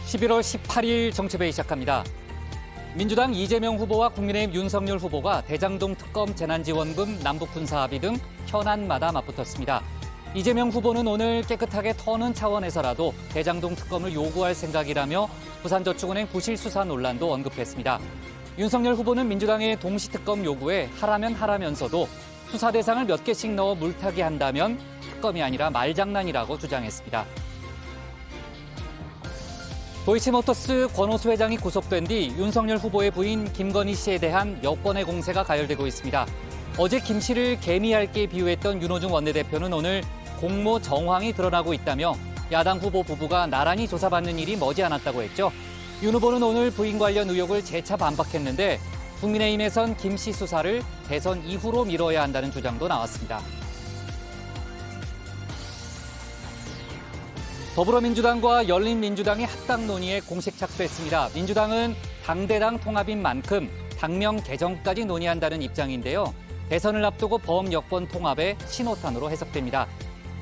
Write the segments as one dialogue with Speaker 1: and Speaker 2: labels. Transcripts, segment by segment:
Speaker 1: 11월 18일 정치회의 시작합니다. 민주당 이재명 후보와 국민의힘 윤석열 후보가 대장동 특검 재난지원금 남북군사합의 등 현안마다 맞붙었습니다. 이재명 후보는 오늘 깨끗하게 터는 차원에서라도 대장동 특검을 요구할 생각이라며 부산저축은행 부실 수사 논란도 언급했습니다. 윤석열 후보는 민주당의 동시특검 요구에 하라면 하라면서도 수사 대상을 몇 개씩 넣어 물타기 한다면 특검이 아니라 말장난이라고 주장했습니다. 도이치모터스 권오수 회장이 구속된 뒤 윤석열 후보의 부인 김건희 씨에 대한 여권의 공세가 가열되고 있습니다. 어제 김 씨를 개미얇게 비유했던 윤호중 원내대표는 오늘 공모 정황이 드러나고 있다며 야당 후보 부부가 나란히 조사받는 일이 머지않았다고 했죠. 윤 후보는 오늘 부인 관련 의혹을 재차 반박했는데 국민의힘에선 김 씨 수사를 대선 이후로 미뤄야 한다는 주장도 나왔습니다. 더불어민주당과 열린민주당이 합당 논의에 공식 착수했습니다. 민주당은 당대당 통합인 만큼 당명 개정까지 논의한다는 입장인데요. 대선을 앞두고 범여권 통합의 신호탄으로 해석됩니다.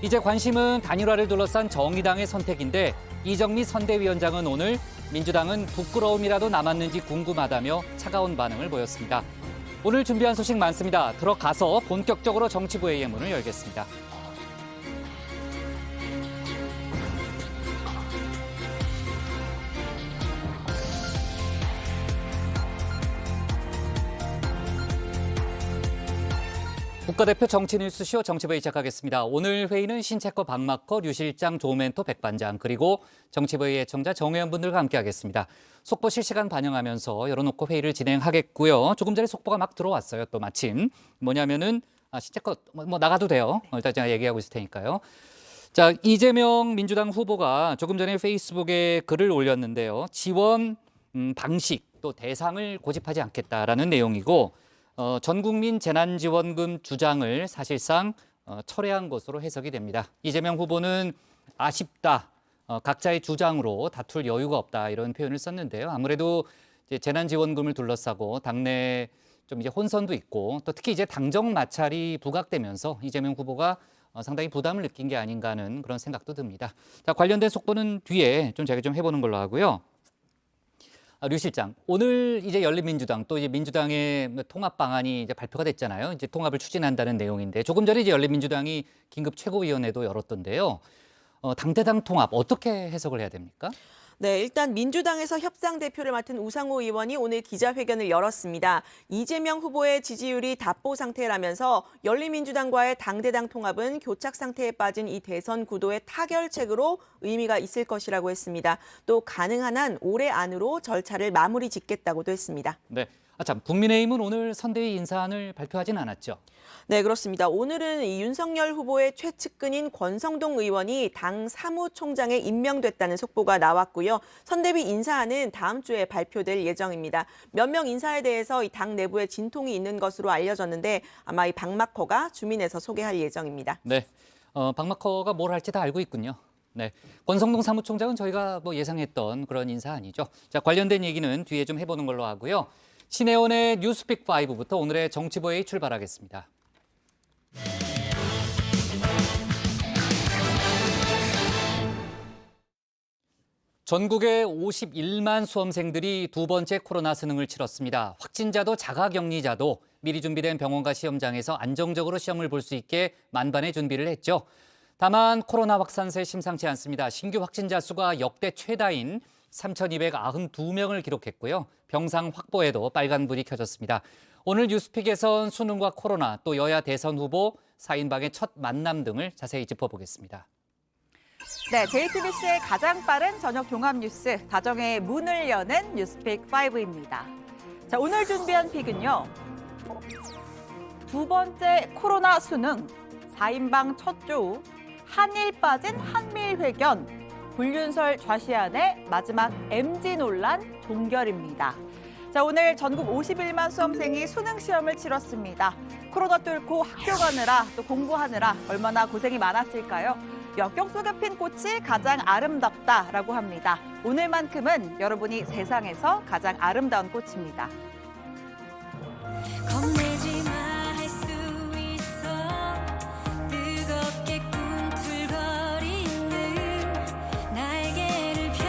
Speaker 1: 이제 관심은 단일화를 둘러싼 정의당의 선택인데 이정미 선대위원장은 오늘 민주당은 부끄러움이라도 남았는지 궁금하다며 차가운 반응을 보였습니다. 오늘 준비한 소식 많습니다. 들어가서 본격적으로 정치부회의의 문을 열겠습니다. 국가대표 정치뉴스쇼 정치부회의 시작하겠습니다. 오늘 회의는 신체커 박마커, 류 실장, 조멘토 백반장, 그리고 정치부회의 애청자 정의원분들과 함께하겠습니다. 속보 실시간 반영하면서 열어놓고 회의를 진행하겠고요. 조금 전에 속보가 막 들어왔어요. 또 마침 뭐냐면은 신체커 뭐 나가도 돼요. 일단 제가 얘기하고 있을 테니까요. 자, 이재명 민주당 후보가 조금 전에 페이스북에 글을 올렸는데요. 지원 방식 또 대상을 고집하지 않겠다라는 내용이고 전 국민 재난지원금 주장을 사실상 철회한 것으로 해석이 됩니다. 이재명 후보는 아쉽다, 각자의 주장으로 다툴 여유가 없다 이런 표현을 썼는데요. 아무래도 이제 재난지원금을 둘러싸고 당내 좀 이제 혼선도 있고 또 특히 이제 당정 마찰이 부각되면서 이재명 후보가 상당히 부담을 느낀 게 아닌가 하는 그런 생각도 듭니다. 자, 관련된 속보는 뒤에 좀 제가 좀 해보는 걸로 하고요. 류 실장, 오늘 이제 열린민주당 또 이제 민주당의 통합 방안이 이제 발표가 됐잖아요. 이제 통합을 추진한다는 내용인데 조금 전에 이제 열린민주당이 긴급 최고위원회도 열었던데요. 당대당 통합 어떻게 해석을 해야 됩니까?
Speaker 2: 네, 일단 민주당에서 협상 대표를 맡은 우상호 의원이 오늘 기자회견을 열었습니다. 이재명 후보의 지지율이 답보 상태라면서 열린민주당과의 당대당 통합은 교착 상태에 빠진 이 대선 구도의 타결책으로 의미가 있을 것이라고 했습니다. 또 가능한 한 올해 안으로 절차를 마무리 짓겠다고도 했습니다.
Speaker 1: 네, 참 국민의힘은 오늘 선대위 인사안을 발표하진 않았죠?
Speaker 2: 네, 그렇습니다. 오늘은 이 윤석열 후보의 최측근인 권성동 의원이 당 사무총장에 임명됐다는 속보가 나왔고요. 선대위 인사안은 다음 주에 발표될 예정입니다. 몇 명 인사에 대해서 이 당 내부에 진통이 있는 것으로 알려졌는데 아마 이 박마커가 주민에서 소개할 예정입니다.
Speaker 1: 네, 박마커가 뭘 할지 다 알고 있군요. 네, 권성동 사무총장은 저희가 뭐 예상했던 그런 인사안이죠. 자, 관련된 얘기는 뒤에 좀 해보는 걸로 하고요. 신혜원의 뉴스픽 5부터 오늘의 정치부회의 출발하겠습니다. 전국의 51만 수험생들이 두 번째 코로나 수능을 치렀습니다. 확진자도 자가격리자도 미리 준비된 병원과 시험장에서 안정적으로 시험을 볼 수 있게 만반의 준비를 했죠. 다만 코로나 확산세 심상치 않습니다. 신규 확진자 수가 역대 최다인 3,292명을 기록했고요. 병상 확보에도 빨간불이 켜졌습니다. 오늘 뉴스픽에선 수능과 코로나 또 여야 대선 후보 4인방의 첫 만남 등을 자세히 짚어보겠습니다.
Speaker 3: 네, JTBC의 가장 빠른 저녁 종합 뉴스, 다정의 문을 여는 뉴스픽 5입니다. 자, 오늘 준비한 픽은요. 두 번째 코로나 수능, 4인방 첫 조, 한일 빠진 한미일 회견, 불륜설 좌시안의 마지막 MG 논란 종결입니다. 자, 오늘 전국 51만 수험생이 수능 시험을 치렀습니다. 코로나 뚫고 학교 가느라 또 공부하느라 얼마나 고생이 많았을까요? 역경 속에 핀 꽃이 가장 아름답다라고 합니다. 오늘만큼은 여러분이 세상에서 가장 아름다운 꽃입니다.
Speaker 4: 겁내지 마 할 수 있어 뜨겁게 꿈틀거리는 날개를 펴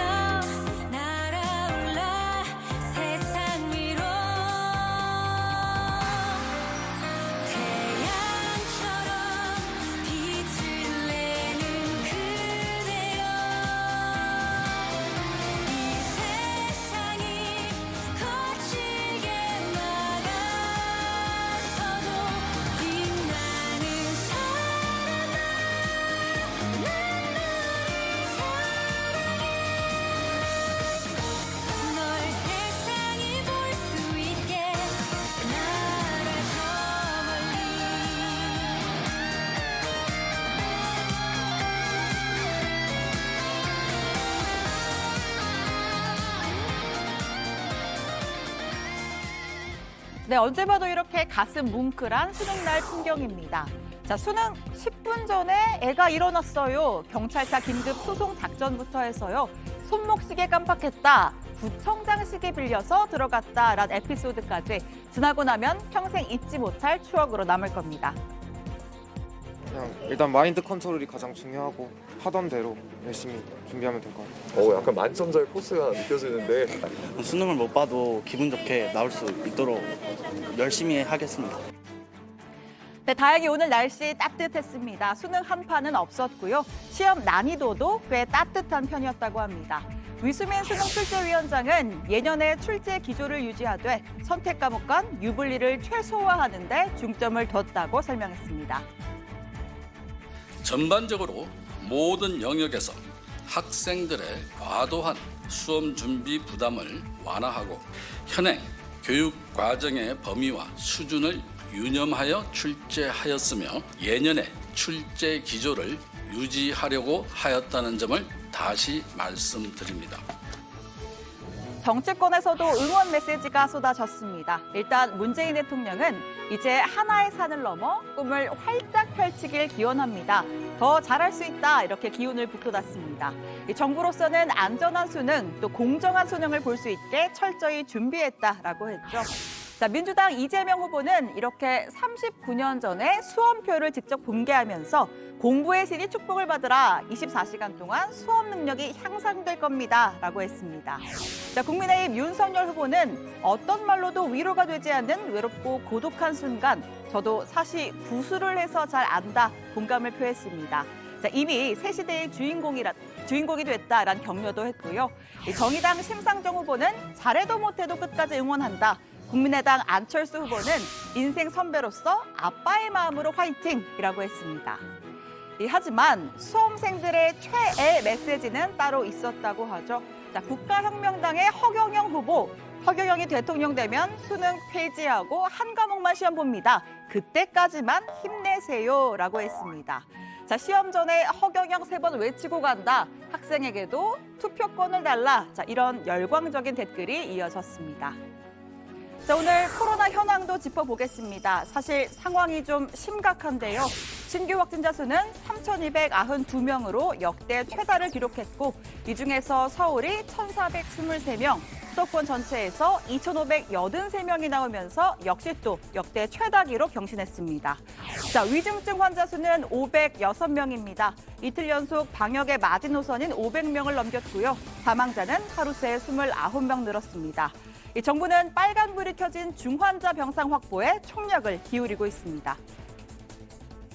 Speaker 3: 네, 언제 봐도 이렇게 가슴 뭉클한 수능날 풍경입니다. 자, 수능 10분 전에 애가 일어났어요. 경찰차 긴급 소송 작전부터 해서요. 손목시계 깜빡했다. 구청장 시계 빌려서 들어갔다라는 에피소드까지 지나고 나면 평생 잊지 못할 추억으로 남을 겁니다.
Speaker 5: 그냥 일단 마인드 컨트롤이 가장 중요하고 하던 대로 열심히 준비하면 될 것 같아요.
Speaker 6: 약간 만점자의 코스가 느껴지는데
Speaker 7: 수능을 못 봐도 기분 좋게 나올 수 있도록 열심히 하겠습니다.
Speaker 3: 네, 다행히 오늘 날씨 따뜻했습니다. 수능 한파는 없었고요. 시험 난이도도 꽤 따뜻한 편이었다고 합니다. 위수민 수능출제위원장은 예년의 출제 기조를 유지하되 선택 과목 간 유불리를 최소화하는 데 중점을 뒀다고 설명했습니다.
Speaker 8: 전반적으로 모든 영역에서 학생들의 과도한 수험 준비 부담을 완화하고 현행 교육 과정의 범위와 수준을 유념하여 출제하였으며 예년의 출제 기조를 유지하려고 하였다는 점을 다시 말씀드립니다.
Speaker 3: 정치권에서도 응원 메시지가 쏟아졌습니다. 일단 문재인 대통령은 이제 하나의 산을 넘어 꿈을 활짝 펼치길 기원합니다. 더 잘할 수 있다 이렇게 기운을 북돋았습니다. 정부로서는 안전한 수능 또 공정한 수능을 볼 수 있게 철저히 준비했다라고 했죠. 자, 민주당 이재명 후보는 이렇게 39년 전에 수험표를 직접 공개하면서 공부의 신이 축복을 받으라 24시간 동안 수험 능력이 향상될 겁니다 라고 했습니다. 자, 국민의힘 윤석열 후보는 어떤 말로도 위로가 되지 않는 외롭고 고독한 순간 저도 사시 구수를 해서 잘 안다 공감을 표했습니다. 자, 이미 새 시대의 주인공이 됐다라는 격려도 했고요. 정의당 심상정 후보는 잘해도 못해도 끝까지 응원한다. 국민의당 안철수 후보는 인생 선배로서 아빠의 마음으로 화이팅이라고 했습니다. 하지만 수험생들의 최애 메시지는 따로 있었다고 하죠. 자, 국가혁명당의 허경영 후보. 허경영이 대통령 되면 수능 폐지하고 한 과목만 시험 봅니다. 그때까지만 힘내세요라고 했습니다. 자, 시험 전에 허경영 3번 외치고 간다. 학생에게도 투표권을 달라. 자, 이런 열광적인 댓글이 이어졌습니다. 자, 오늘 코로나 현황도 짚어보겠습니다. 사실 상황이 좀 심각한데요. 신규 확진자 수는 3,292명으로 역대 최다를 기록했고 이 중에서 서울이 1,423명, 수도권 전체에서 2,583명이 나오면서 역시 또 역대 최다 기록 경신했습니다. 자, 위중증 환자 수는 506명입니다. 이틀 연속 방역의 마지노선인 500명을 넘겼고요. 사망자는 하루 새 29명 늘었습니다. 이 정부는 빨간불이 켜진 중환자 병상 확보에 총력을 기울이고 있습니다.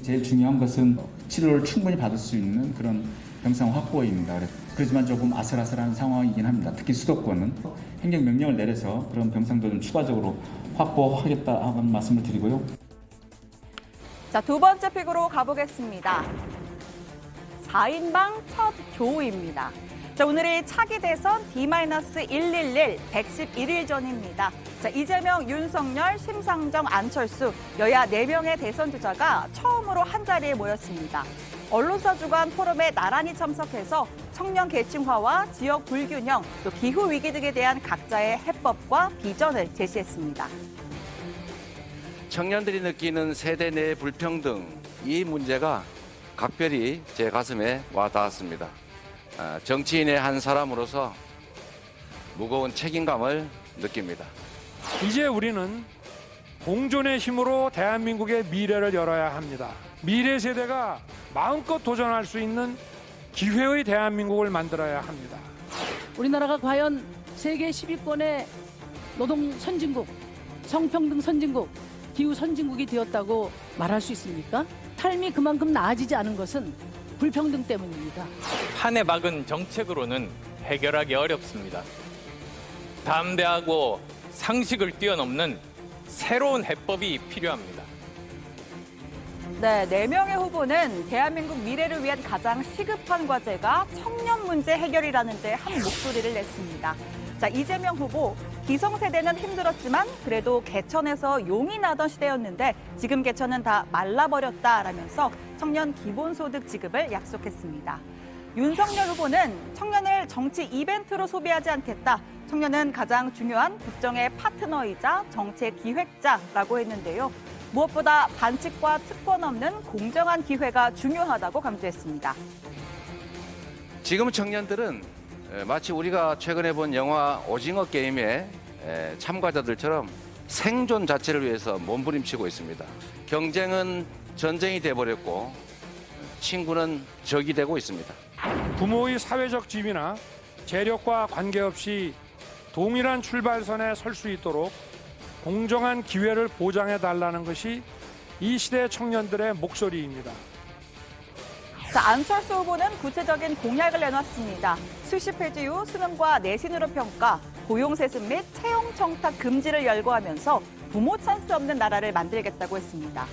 Speaker 9: 제일 중요한 것은 치료를 충분히 받을 수 있는 그런 병상 확보입니다. 그렇지만 조금 아슬아슬한 상황이긴 합니다. 특히 수도권은 행정명령을 내려서 그런 병상도 추가적으로 확보하겠다는 말씀을 드리고요.
Speaker 3: 자, 두 번째 픽으로 가보겠습니다. 4인방 첫 교우입니다. 자, 오늘이 차기 대선 D-111 111일 전입니다. 자, 이재명, 윤석열, 심상정, 안철수 여야 4명의 대선 주자가 처음으로 한자리에 모였습니다. 언론사 주관 포럼에 나란히 참석해서 청년 계층화와 지역 불균형, 또 기후 위기 등에 대한 각자의 해법과 비전을 제시했습니다.
Speaker 10: 청년들이 느끼는 세대 내 불평등, 이 문제가 각별히 제 가슴에 와 닿았습니다. 정치인의 한 사람으로서 무거운 책임감을 느낍니다.
Speaker 11: 이제 우리는 공존의 힘으로 대한민국의 미래를 열어야 합니다. 미래 세대가 마음껏 도전할 수 있는 기회의 대한민국을 만들어야 합니다.
Speaker 12: 우리나라가 과연 세계 10위권의 노동 선진국, 성평등 선진국, 기후 선진국이 되었다고 말할 수 있습니까? 삶이 그만큼 나아지지 않은 것은 불평등 때문입니다.
Speaker 13: 한 해 막은 정책으로는 해결하기 어렵습니다. 담대하고 상식을 뛰어넘는 새로운 해법이 필요합니다.
Speaker 3: 네, 4명의 후보는 대한민국 미래를 위한 가장 시급한 과제가 청년 문제 해결이라는 데 한 목소리를 냈습니다. 자, 이재명 후보, 기성세대는 힘들었지만 그래도 개천에서 용이 나던 시대였는데 지금 개천은 다 말라버렸다라면서 청년 기본소득 지급을 약속했습니다. 윤석열 후보는 청년을 정치 이벤트로 소비하지 않겠다. 청년은 가장 중요한 국정의 파트너이자 정책 기획자라고 했는데요. 무엇보다 반칙과 특권 없는 공정한 기회가 중요하다고 강조했습니다.
Speaker 10: 지금 청년들은 마치 우리가 최근에 본 영화 오징어 게임의 참가자들처럼 생존 자체를 위해서 몸부림치고 있습니다. 경쟁은 전쟁이 돼버렸고 친구는 적이 되고 있습니다.
Speaker 11: 부모의 사회적 지위나 재력과 관계없이 동일한 출발선에 설 수 있도록 공정한 기회를 보장해달라는 것이 이 시대 청년들의 목소리입니다.
Speaker 3: 자, 안철수 후보는 구체적인 공약을 내놨습니다. 수시 폐지 후 수능과 내신으로 평가, 고용세습 및 채용 청탁 금지를 열거하면서 부모 찬스 없는 나라를 만들겠다고 했습니다.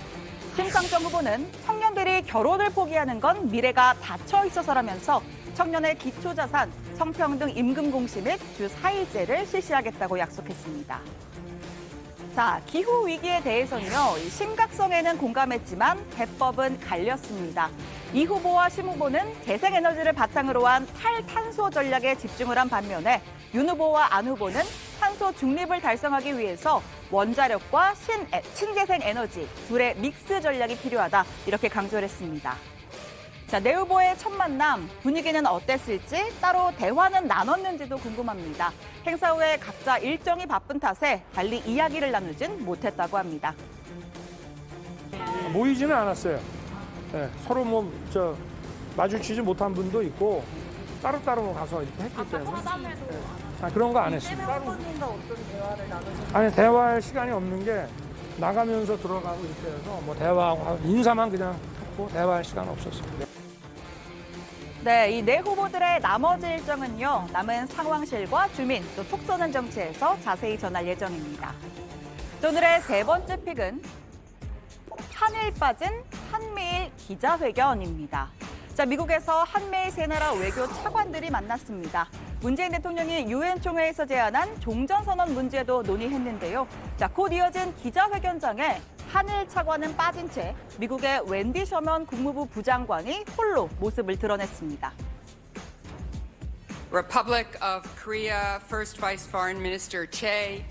Speaker 3: 심상정 후보는 청년들이 결혼을 포기하는 건 미래가 닫혀 있어서라면서 청년의 기초자산, 성평등 임금 공시 및 주 4일제를 실시하겠다고 약속했습니다. 자, 기후 위기에 대해서는요, 심각성에는 공감했지만 해법은 갈렸습니다. 이 후보와 심 후보는 재생에너지를 바탕으로 한 탈탄소 전략에 집중을 한 반면에 윤 후보와 안 후보는 탄소 중립을 달성하기 위해서 원자력과 신재생 에너지 둘의 믹스 전략이 필요하다, 이렇게 강조를 했습니다. 자, 네 후보의 첫 만남, 분위기는 어땠을지, 따로 대화는 나눴는지도 궁금합니다. 행사 후에 각자 일정이 바쁜 탓에 달리 이야기를 나누진 못했다고 합니다.
Speaker 11: 모이지는 않았어요. 네, 서로 마주치지 못한 분도 있고 따로따로 가서 이렇게 했기 때문에 그런 거 안 했습니다.
Speaker 3: 후보님과 어떤 대화를 나누셨나요?
Speaker 11: 아니, 대화할 시간이 없는 게 나가면서 들어가고 이렇게 해서 대화하고 인사만 그냥 했고 대화할 시간 없었습니다.
Speaker 3: 네, 이 네 후보들의 나머지 일정은요, 남은 상황실과 주민, 또 톡 쏘는 정치에서 자세히 전할 예정입니다. 오늘의 세 번째 픽은 한일 빠진 한미일 기자회견입니다. 자, 미국에서 한미일 세 나라 외교 차관들이 만났습니다. 문재인 대통령이 유엔 총회에서 제안한 종전선언 문제도 논의했는데요. 자, 곧 이어진 기자회견장에 한일 차관은 빠진 채 미국의 웬디 셔먼 국무부 부장관이 홀로 모습을 드러냈습니다.
Speaker 14: Republic of Korea First Vice Foreign Minister Che,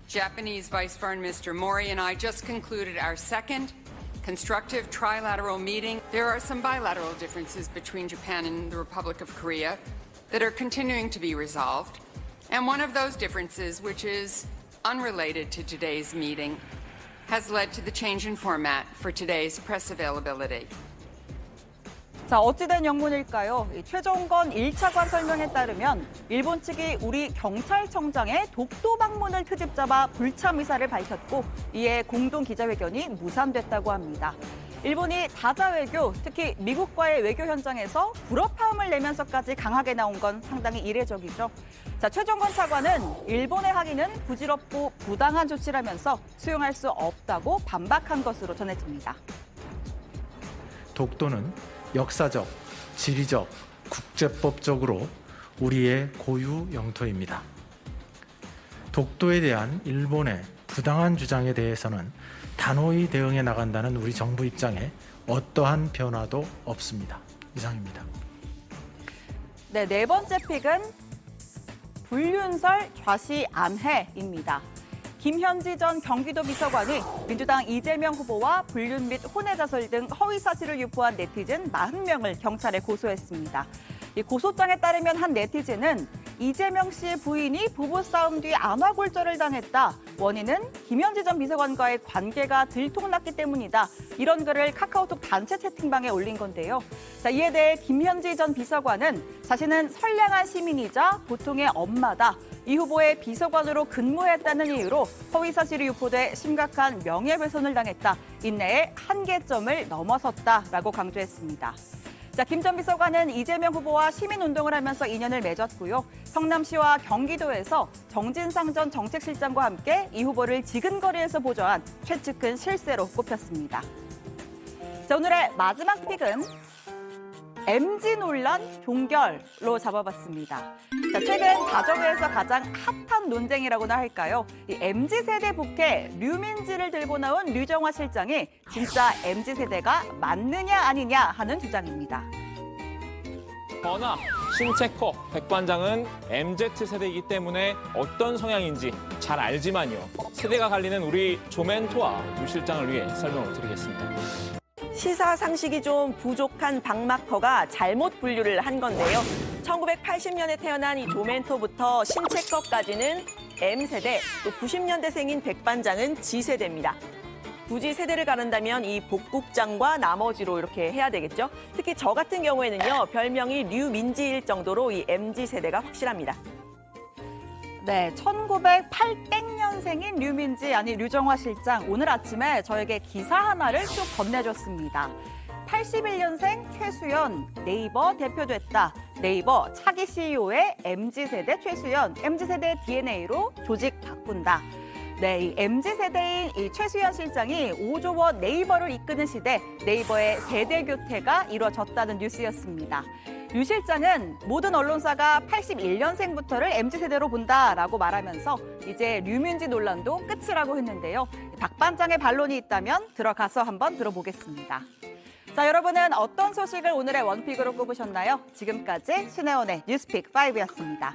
Speaker 14: Japanese Vice Foreign Minister Mori, and I just concluded our second constructive trilateral meeting. There are some bilateral differences between Japan and the Republic of Korea that are continuing to be resolved. And one of those differences, which is unrelated to today's meeting, has led to the change in format for today's press availability.
Speaker 3: 자, 어찌된 영문일까요? 최종건 1차관 설명에 따르면 일본 측이 우리 경찰청장의 독도 방문을 트집 잡아 불참 의사를 밝혔고, 이에 공동 기자회견이 무산됐다고 합니다. 일본이 다자 외교, 특히 미국과의 외교 현장에서 불협화음을 내면서까지 강하게 나온 건 상당히 이례적이죠. 자, 최종건 차관은 일본의 항의는 부질없고 부당한 조치라면서 수용할 수 없다고 반박한 것으로 전해집니다.
Speaker 15: 독도는 역사적, 지리적, 국제법적으로 우리의 고유 영토입니다. 독도에 대한 일본의 부당한 주장에 대해서는 단호히 대응해 나간다는 우리 정부 입장에 어떠한 변화도 없습니다. 이상입니다.
Speaker 3: 네, 네 번째 픽은 불륜설 좌시안해입니다. 김현지 전 경기도 비서관이 민주당 이재명 후보와 불륜 및 혼외자설 등 허위 사실을 유포한 네티즌 40명을 경찰에 고소했습니다. 이 고소장에 따르면 한 네티즌은 이재명 씨의 부인이 부부싸움 뒤 안화골절을 당했다. 원인은 김현지 전 비서관과의 관계가 들통났기 때문이다. 이런 글을 카카오톡 단체 채팅방에 올린 건데요. 자, 이에 대해 김현지 전 비서관은 자신은 선량한 시민이자 보통의 엄마다. 이 후보의 비서관으로 근무했다는 이유로 허위 사실이 유포돼 심각한 명예훼손을 당했다. 인내의 한계점을 넘어섰다라고 강조했습니다. 자, 김 전 비서관은 이재명 후보와 시민운동을 하면서 인연을 맺었고요. 성남시와 경기도에서 정진상 전 정책실장과 함께 이 후보를 지근거리에서 보좌한 최측근 실세로 꼽혔습니다. 자, 오늘의 마지막 픽은 MZ 논란 종결로 잡아봤습니다. 자, 최근 다정회에서 가장 핫한 논쟁이라고나 할까요? 이 MZ세대 부캐 류민지를 들고 나온 류정화 실장이 진짜 MZ세대가 맞느냐 아니냐 하는 주장입니다.
Speaker 16: 허나 신체커 백반장은 MZ세대이기 때문에 어떤 성향인지 잘 알지만요. 세대가 갈리는 우리 조멘토와 유 실장을 위해 설명을 드리겠습니다.
Speaker 2: 시사 상식이 좀 부족한 박마커가 잘못 분류를 한 건데요. 1980년에 태어난 이 조멘토부터 신체껏까지는 M세대, 또 90년대생인 백반장은 G세대입니다. 굳이 세대를 가른다면 이 복국장과 나머지로 이렇게 해야 되겠죠. 특히 저 같은 경우에는요, 별명이 류민지일 정도로 이 MZ세대가 확실합니다.
Speaker 3: 네, 1908년생인 류민지 아니 류정화 실장 오늘 아침에 저에게 기사 하나를 쭉 건네줬습니다. 81년생 최수연 네이버 대표됐다. 네이버 차기 CEO의 MZ세대 최수연, MZ세대 DNA로 조직 바꾼다. 네, 이 MZ세대인 이 최수연 실장이 5조 원 네이버를 이끄는 시대 네이버의 세대 교체가 이루어졌다는 뉴스였습니다. 유 실장은 모든 언론사가 81년생부터를 MZ세대로 본다라고 말하면서 이제 류민지 논란도 끝이라고 했는데요. 박 반장의 반론이 있다면 들어가서 한번 들어보겠습니다. 자, 여러분은 어떤 소식을 오늘의 원픽으로 꼽으셨나요? 지금까지 신혜원의 뉴스픽 5였습니다.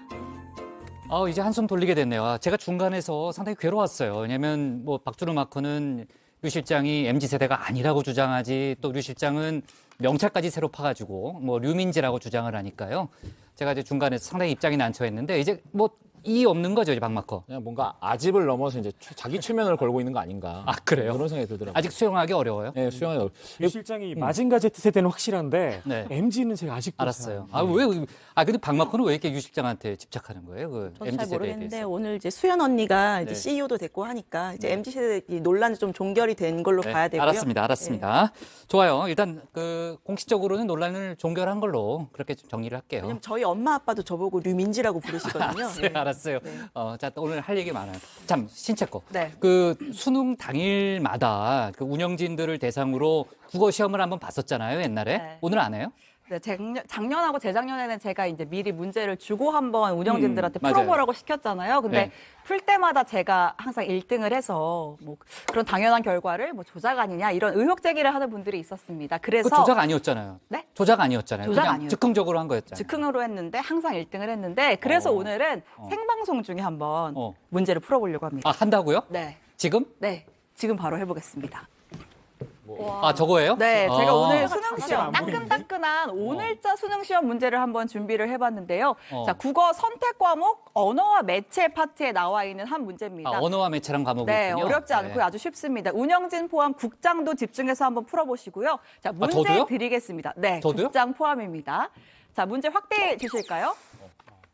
Speaker 1: 이제 한숨 돌리게 됐네요. 제가 중간에서 상당히 괴로웠어요. 왜냐하면 뭐 박준호 마커는 류 실장이 MZ세대가 아니라고 주장하지, 또 류 실장은 명찰까지 새로 파가지고 뭐 류민지라고 주장을 하니까요. 제가 이제 중간에서 상당히 입장이 난처했는데 이제 뭐 이 없는 거죠, 이제 박마커.
Speaker 16: 그냥 뭔가 아집을 넘어서 이제 자기 최면을 걸고 있는 거 아닌가.
Speaker 1: 아, 그래요?
Speaker 16: 그런 생각이 들더라고요.
Speaker 1: 아직 수용하기 어려워요?
Speaker 16: 네, 수용하기 어려워요.
Speaker 17: 유 실장이 마징가 Z 세대는 확실한데
Speaker 1: 네.
Speaker 17: MZ는 제가 아직도
Speaker 1: 알았어요. 근데 박마커는 왜 이렇게 유 실장한테 집착하는 거예요? 그
Speaker 2: 저는
Speaker 1: MZ
Speaker 2: 잘
Speaker 1: 세대에
Speaker 2: 모르겠는데
Speaker 1: 대해서.
Speaker 2: 오늘 이제 수연 언니가 이제
Speaker 1: 네.
Speaker 2: CEO도 됐고 하니까 이제 MZ세대 이 논란이 좀 종결이 된 걸로
Speaker 1: 네,
Speaker 2: 봐야 되고요.
Speaker 1: 알았습니다. 좋아요. 일단 그 공식적으로는 논란을 종결한 걸로 그렇게 좀 정리를 할게요.
Speaker 2: 왜냐면 저희 엄마 아빠도 저보고 류민지라고 부르시거든요.
Speaker 1: 알았어요.
Speaker 2: 네.
Speaker 1: 자, 오늘 할 얘기 많아요. 참, 신체거.
Speaker 2: 네.
Speaker 1: 그 수능 당일마다 그 운영진들을 대상으로 국어 시험을 한번 봤었잖아요, 옛날에.
Speaker 3: 네.
Speaker 1: 오늘 안 해요?
Speaker 3: 네, 작년하고 재작년에는 제가 이제 미리 문제를 주고 한번 운영진들한테
Speaker 1: 맞아요.
Speaker 3: 풀어보라고 시켰잖아요. 근데
Speaker 1: 네.
Speaker 3: 풀 때마다 제가 항상 1등을 해서 뭐 그런 당연한 결과를 뭐 조작 아니냐 이런 의혹 제기를 하는 분들이 있었습니다. 그래서
Speaker 1: 그 조작 아니었잖아요.
Speaker 3: 네?
Speaker 1: 조작 아니었잖아요.
Speaker 3: 조작
Speaker 1: 그냥
Speaker 3: 아니었죠.
Speaker 1: 즉흥적으로 한 거였잖아요.
Speaker 3: 즉흥으로 했는데 항상 1등을 했는데 그래서 오늘은 생방송 중에 한번 문제를 풀어보려고 합니다.
Speaker 1: 아, 한다고요?
Speaker 3: 네.
Speaker 1: 지금?
Speaker 3: 네. 지금 바로 해보겠습니다.
Speaker 1: 아, 저거예요?
Speaker 3: 네, 제가 오늘
Speaker 1: 수
Speaker 3: 수능 시험 따끈따끈한 오늘자 수능 시험 문제를 한번 준비를 해봤는데요. 자, 국어 선택 과목 언어와 매체 파트에 나와 있는 한 문제입니다.
Speaker 1: 언어와 매체란 과목이
Speaker 3: 네,
Speaker 1: 있군요.
Speaker 3: 어렵지 않고
Speaker 1: 네.
Speaker 3: 아주 쉽습니다. 운영진 포함 국장도 집중해서 한번 풀어보시고요. 자, 문제
Speaker 1: 저도요?
Speaker 3: 드리겠습니다. 네,
Speaker 1: 저도요?
Speaker 3: 국장 포함입니다. 자, 문제 확대해 주실까요?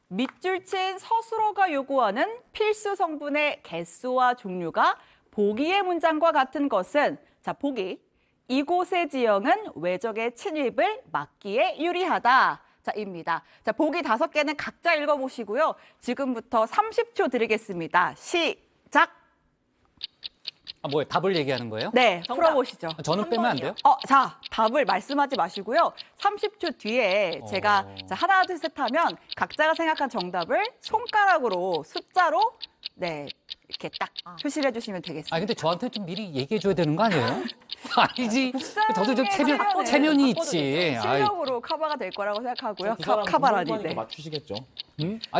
Speaker 3: 밑줄 친 서술어가 요구하는 필수 성분의 개수와 종류가 보기의 문장과 같은 것은, 자, 보기. 이곳의 지형은 외적의 침입을 막기에 유리하다. 자, 입니다. 자, 보기 5개는 각자 읽어보시고요. 지금부터 30초 드리겠습니다. 시작!
Speaker 1: 뭐예요? 답을 얘기하는 거예요?
Speaker 3: 네, 풀어보시죠.
Speaker 1: 저는 빼면 안 돼요?
Speaker 3: 자, 답을 말씀하지 마시고요. 30초 뒤에 제가 자, 하나, 둘, 셋 하면 각자가 생각한 정답을 손가락으로, 숫자로 네, 이렇게 딱 표시를 해주시면 되겠습니다.
Speaker 1: 근데 저한테 좀 미리 얘기해 줘야 되는 거 아니에요? 아니지. 저도 좀
Speaker 3: 국장의
Speaker 1: 체면이
Speaker 3: 바꿔도
Speaker 1: 있지.
Speaker 3: 되죠. 실력으로 커버가 될 거라고 생각하고요.
Speaker 16: 그 사람
Speaker 3: 카바라니.
Speaker 16: 궁금하니까
Speaker 3: 네.
Speaker 16: 맞추시겠죠.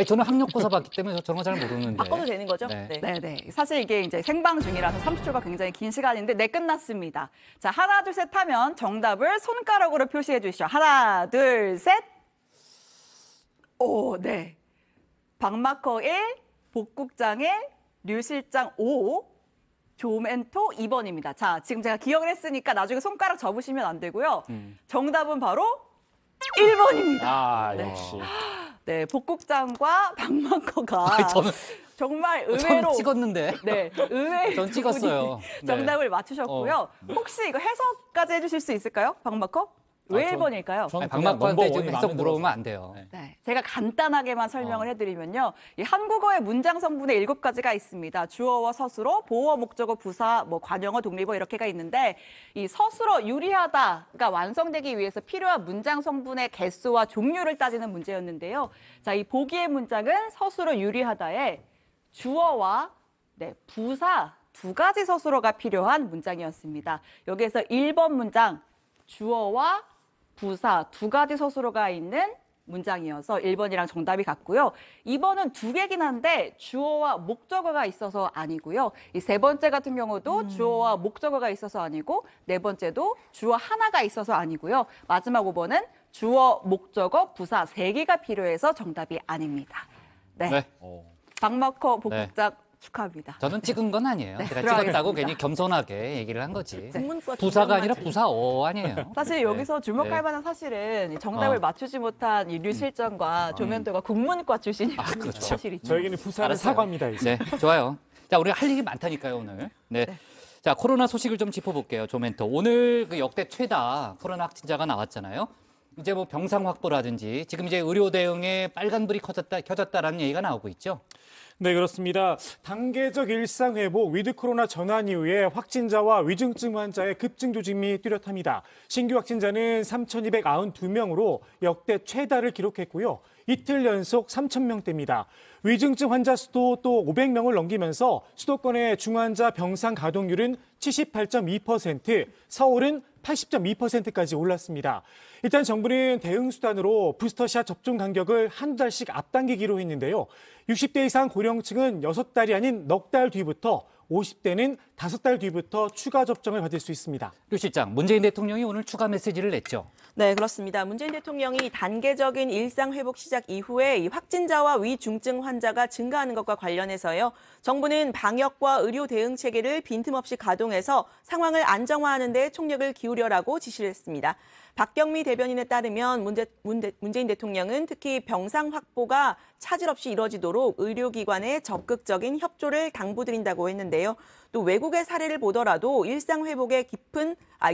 Speaker 1: 저는 학력고사 봤기 때문에 저런 거 잘 모르는데.
Speaker 2: 바꿔도 되는 거죠?
Speaker 1: 네.
Speaker 3: 네. 사실 이게 이제 생방 중이라서 30초가 굉장히 긴 시간인데, 네, 끝났습니다. 자, 하나, 둘, 셋 하면 정답을 손가락으로 표시해 주시죠. 하나, 둘, 셋. 오, 네. 박마커 1, 복국장 1, 류 실장 5, 조멘토 2번입니다. 자, 지금 제가 기억을 했으니까 나중에 손가락 접으시면 안 되고요. 정답은 바로 1번입니다.
Speaker 16: 아, 역시.
Speaker 3: 네, 복국장과 박마커가
Speaker 1: 저는
Speaker 3: 정말 의외로
Speaker 1: 저는 찍었는데.
Speaker 3: 네, 의외로
Speaker 1: 전 찍었어요.
Speaker 3: 네. 정답을 맞추셨고요. 혹시 이거 해석까지 해주실 수 있을까요, 박마커? 왜 1번일까요?
Speaker 1: 박마커한테 지금 해석 물어보면 안 돼요.
Speaker 3: 네, 제가 간단하게만 설명을 해드리면요. 이 한국어의 문장 성분의 7가지가 있습니다. 주어와 서술어, 보어, 목적어, 부사, 뭐 관용어, 독립어 이렇게가 있는데, 이 서술어 유리하다가 완성되기 위해서 필요한 문장 성분의 개수와 종류를 따지는 문제였는데요. 자, 이 보기의 문장은 서술어 유리하다에 주어와 부사 2가지 서술어가 필요한 문장이었습니다. 여기에서 1번 문장 주어와 부사 2가지 서술어가 있는 문장이어서 1번이랑 정답이 같고요. 2번은 두 개긴 한데 주어와 목적어가 있어서 아니고요. 이 세 번째 같은 경우도 주어와 목적어가 있어서 아니고 네 번째도 주어 하나가 있어서 아니고요. 마지막 5번은 주어, 목적어, 부사 3개가 필요해서 정답이 아닙니다. 네.
Speaker 1: 네.
Speaker 3: 박마커 복국장 축하합니다.
Speaker 1: 저는 찍은 건 아니에요.
Speaker 3: 네,
Speaker 1: 제가
Speaker 3: 들어가겠습니다.
Speaker 1: 찍었다고 괜히 겸손하게 얘기를 한 거지.
Speaker 2: 국문과
Speaker 1: 부사가
Speaker 2: 중간만
Speaker 1: 아니라 부사어 아니에요.
Speaker 3: 사실 여기서 주목할
Speaker 1: 네.
Speaker 3: 만한 사실은 이 정답을 맞추지 못한 이 류실정과 조면도가 국문과 출신이라는
Speaker 1: 그렇죠.
Speaker 3: 사실이죠.
Speaker 17: 저에게는 부산은
Speaker 1: 알았어요.
Speaker 17: 사과입니다. 이제.
Speaker 1: 네, 좋아요. 자, 우리가 할 얘기 많다니까요, 오늘. 네. 자, 코로나 소식을 좀 짚어볼게요, 조멘토. 오늘 그 역대 최다 코로나 확진자가 나왔잖아요. 이제 뭐 병상 확보라든지 지금 이제 의료 대응에 빨간불이 켜졌다라는 얘기가 나오고 있죠.
Speaker 17: 네, 그렇습니다. 단계적 일상 회복, 위드 코로나 전환 이후에 확진자와 위중증 환자의 급증 조짐이 뚜렷합니다. 신규 확진자는 3,292명으로 역대 최다를 기록했고요. 이틀 연속 3,000명대입니다. 위중증 환자 수도 또 500명을 넘기면서 수도권의 중환자 병상 가동률은 78.2%, 서울은 80.2%까지 올랐습니다. 일단 정부는 대응 수단으로 부스터샷 접종 간격을 한두 달씩 앞당기기로 했는데요. 60대 이상 고령층은 6달이 아닌 넉 달 뒤부터, 50대는 5달 뒤부터 추가 접종을 받을 수 있습니다.
Speaker 1: 류 실장, 문재인 대통령이 오늘 추가 메시지를 냈죠.
Speaker 2: 네, 그렇습니다. 문재인 대통령이 단계적인 일상 회복 시작 이후에 이 확진자와 위중증 환자가 증가하는 것과 관련해서요. 정부는 방역과 의료 대응 체계를 빈틈없이 가동해서 상황을 안정화하는 데 총력을 기울여라고 지시를 했습니다. 박경미 대변인에 따르면 문재인 대통령은 특히 병상 확보가 차질 없이 이뤄지도록 의료기관에 적극적인 협조를 당부드린다고 했는데요. 또 외국의 사례를 보더라도 일상 회복의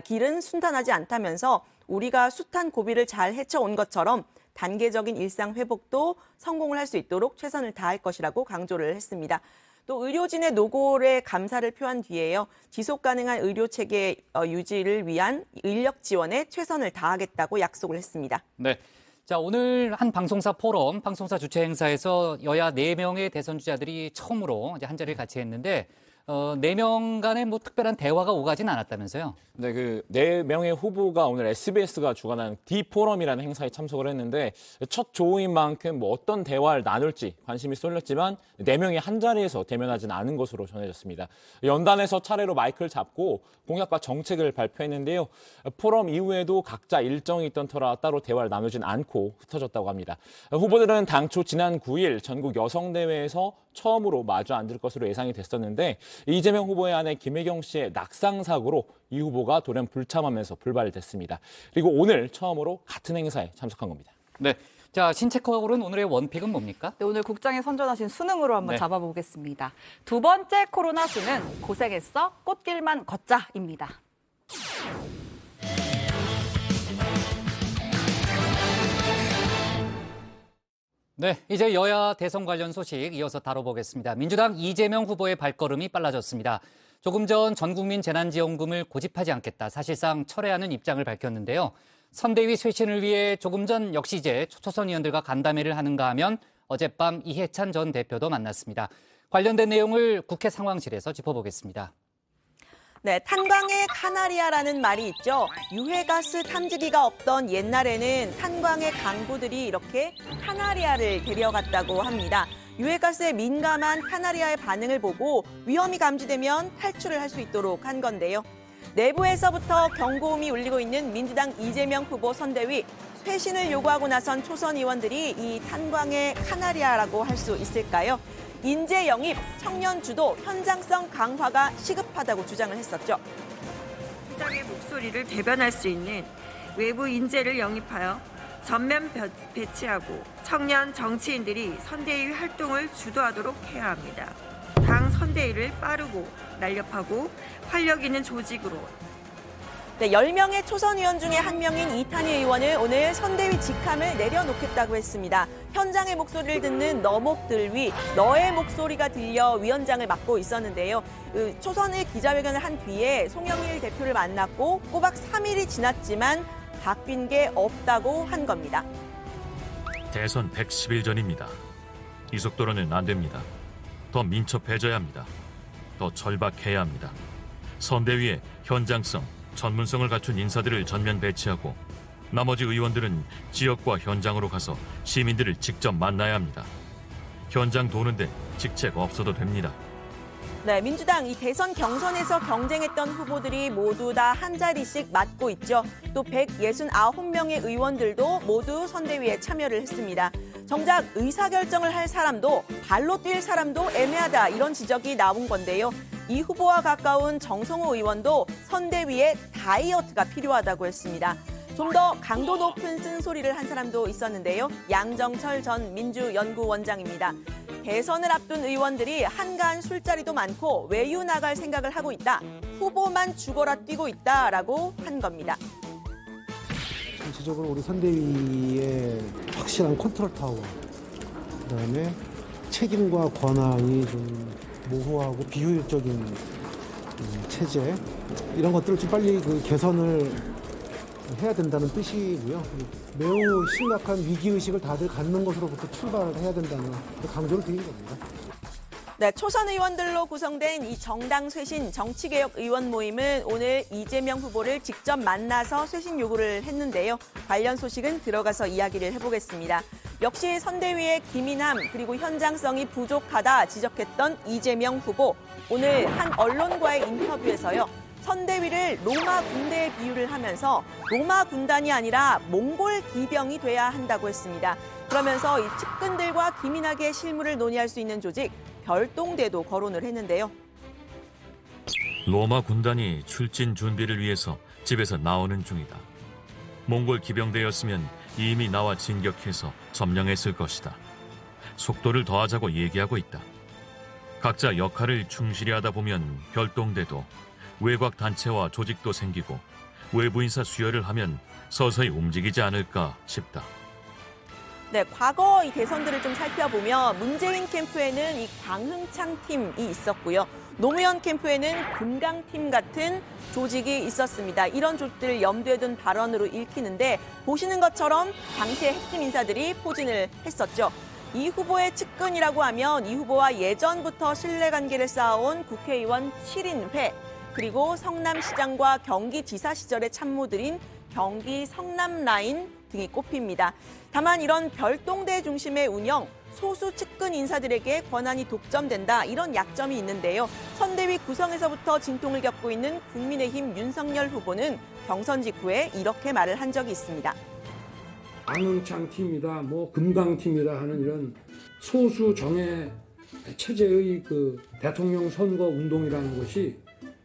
Speaker 2: 길은 순탄하지 않다면서 우리가 숱한 고비를 잘 헤쳐온 것처럼 단계적인 일상 회복도 성공을 할 수 있도록 최선을 다할 것이라고 강조를 했습니다. 또 의료진의 노고에 감사를 표한 뒤에요. 지속 가능한 의료 체계 유지를 위한 인력 지원에 최선을 다하겠다고 약속을 했습니다.
Speaker 1: 네. 자, 오늘 한 방송사 포럼, 방송사 주최 행사에서 여야 4명의 대선 주자들이 처음으로 이제 한 자리를 같이 했는데 4명 간에 뭐 특별한 대화가 오가진 않았다면서요?
Speaker 16: 네, 그 4명의 후보가 오늘 SBS가 주관한 D포럼이라는 행사에 참석을 했는데 첫 조인 만큼 뭐 어떤 대화를 나눌지 관심이 쏠렸지만 4명이 한 자리에서 대면하지는 않은 것으로 전해졌습니다. 연단에서 차례로 마이크를 잡고 공약과 정책을 발표했는데요. 포럼 이후에도 각자 일정이 있던 터라 따로 대화를 나누진 않고 흩어졌다고 합니다. 후보들은 당초 지난 9일 전국 여성대회에서 처음으로 마주 앉을 것으로 예상이 됐었는데 이재명 후보의 아내 김혜경 씨의 낙상 사고로 이 후보가 돌연 불참하면서 불발됐습니다. 그리고 오늘 처음으로 같은 행사에 참석한 겁니다.
Speaker 1: 네. 자, 신체커울은 오늘의 원픽은 뭡니까?
Speaker 3: 네, 오늘 국장이 선전하신 수능으로 한번
Speaker 1: 네.
Speaker 3: 잡아보겠습니다. 두 번째 코로나 수는 고생했어 꽃길만 걷자입니다.
Speaker 1: 네, 이제 여야 대선 관련 소식 이어서 다뤄보겠습니다. 민주당 이재명 후보의 발걸음이 빨라졌습니다. 조금 전 전국민 재난지원금을 고집하지 않겠다, 사실상 철회하는 입장을 밝혔는데요. 선대위 쇄신을 위해 조금 전 역시 이제 초선 의원들과 간담회를 하는가 하면 어젯밤 이해찬 전 대표도 만났습니다. 관련된 내용을 국회 상황실에서 짚어보겠습니다.
Speaker 2: 네, 탄광의 카나리아라는 말이 있죠. 유해가스 탐지기가 없던 옛날에는 탄광의 강부들이 이렇게 카나리아를 데려갔다고 합니다. 유해가스에 민감한 카나리아의 반응을 보고 위험이 감지되면 탈출을 할 수 있도록 한 건데요. 내부에서부터 경고음이 울리고 있는 민주당 이재명 후보 선대위, 쇄신을 요구하고 나선 초선 의원들이 이 탄광의 카나리아라고 할 수 있을까요? 인재 영입, 청년 주도, 현장성 강화가 시급하다고 주장을 했었죠.
Speaker 18: 시장의 목소리를 대변할 수 있는 외부 인재를 영입하여 전면 배치하고 청년 정치인들이 선대위 활동을 주도하도록 해야 합니다. 당 선대위를 빠르고 날렵하고 활력 있는 조직으로.
Speaker 2: 네, 10명의 초선 의원 중에 한 명인 이탄희 의원은 오늘 선대위 직함을 내려놓겠다고 했습니다. 현장의 목소리를 듣는 너목들 위, 너의 목소리가 들려 위원장을 맡고 있었는데요. 초선의 기자회견을 한 뒤에 송영일 대표를 만났고 꼬박 3일이 지났지만 바뀐 게 없다고 한 겁니다.
Speaker 19: 대선 110일 전입니다. 이 속도로는 안 됩니다. 더 민첩해져야 합니다. 더 절박해야 합니다. 선대위에 현장성, 전문성을 갖춘 인사들을 전면 배치하고 나머지 의원들은 지역과 현장으로 가서 시민들을 직접 만나야 합니다. 현장 도는데 직책 없어도 됩니다.
Speaker 2: 네, 민주당 이 대선 경선에서 경쟁했던 후보들이 모두 다 한 자리씩 맡고 있죠. 또 169명의 의원들도 모두 선대위에 참여를 했습니다. 정작 의사결정을 할 사람도 발로 뛸 사람도 애매하다 이런 지적이 나온 건데요. 이 후보와 가까운 정성호 의원도 선대위에 다이어트가 필요하다고 했습니다. 좀 더 강도 높은 쓴소리를 한 사람도 있었는데요. 양정철 전 민주연구원장입니다. 대선을 앞둔 의원들이 한가한 술자리도 많고 외유 나갈 생각을 하고 있다. 후보만 죽어라 뛰고 있다라고 한 겁니다.
Speaker 20: 전체적으로 우리 선대위의 확실한 컨트롤 타워, 그다음에 책임과 권한이 좀 모호하고 비효율적인 체제, 이런 것들을 좀 빨리 개선을 해야 된다는 뜻이고요. 매우 심각한 위기의식을 다들 갖는 것으로부터 출발을 해야 된다는 강조를 드린 겁니다.
Speaker 2: 네, 초선 의원들로 구성된 이 정당 쇄신 정치개혁 의원 모임은 오늘 이재명 후보를 직접 만나서 쇄신 요구를 했는데요. 관련 소식은 들어가서 이야기를 해보겠습니다. 역시 선대위의 기민함 그리고 현장성이 부족하다 지적했던 이재명 후보. 오늘 한 언론과의 인터뷰에서요. 선대위를 로마 군대에 비유를 하면서 로마 군단이 아니라 몽골 기병이 돼야 한다고 했습니다. 그러면서 이 측근들과 기민하게 실무를 논의할 수 있는 조직 별동대도 거론을 했는데요.
Speaker 19: 로마 군단이 출진 준비를 위해서 집에서 나오는 중이다. 몽골 기병대였으면 이미 나와 진격해서 점령했을 것이다. 속도를 더하자고 얘기하고 있다. 각자 역할을 충실히 하다 보면 별동대도 외곽 단체와 조직도 생기고 외부 인사 수혈을 하면 서서히 움직이지 않을까 싶다.
Speaker 2: 네, 과거 이 대선들을 좀 살펴보면 문재인 캠프에는 이 광흥창 팀이 있었고요. 노무현 캠프에는 금강팀 같은 조직이 있었습니다. 이런 조직들을 염두에 둔 발언으로 읽히는데 보시는 것처럼 당시의 핵심 인사들이 포진을 했었죠. 이 후보의 측근이라고 하면 이 후보와 예전부터 신뢰관계를 쌓아온 국회의원 7인회, 그리고 성남시장과 경기지사 시절의 참모들인 경기 성남라인 등이 꼽힙니다. 다만 이런 별동대 중심의 운영, 소수 측근 인사들에게 권한이 독점된다 이런 약점이 있는데요. 선대위 구성에서부터 진통을 겪고 있는 국민의힘 윤석열 후보는 경선 직후에 이렇게 말을 한 적이 있습니다.
Speaker 11: 광흥창 팀이다, 금강 팀이다 하는 이런 소수 정예 체제의 대통령 선거 운동이라는 것이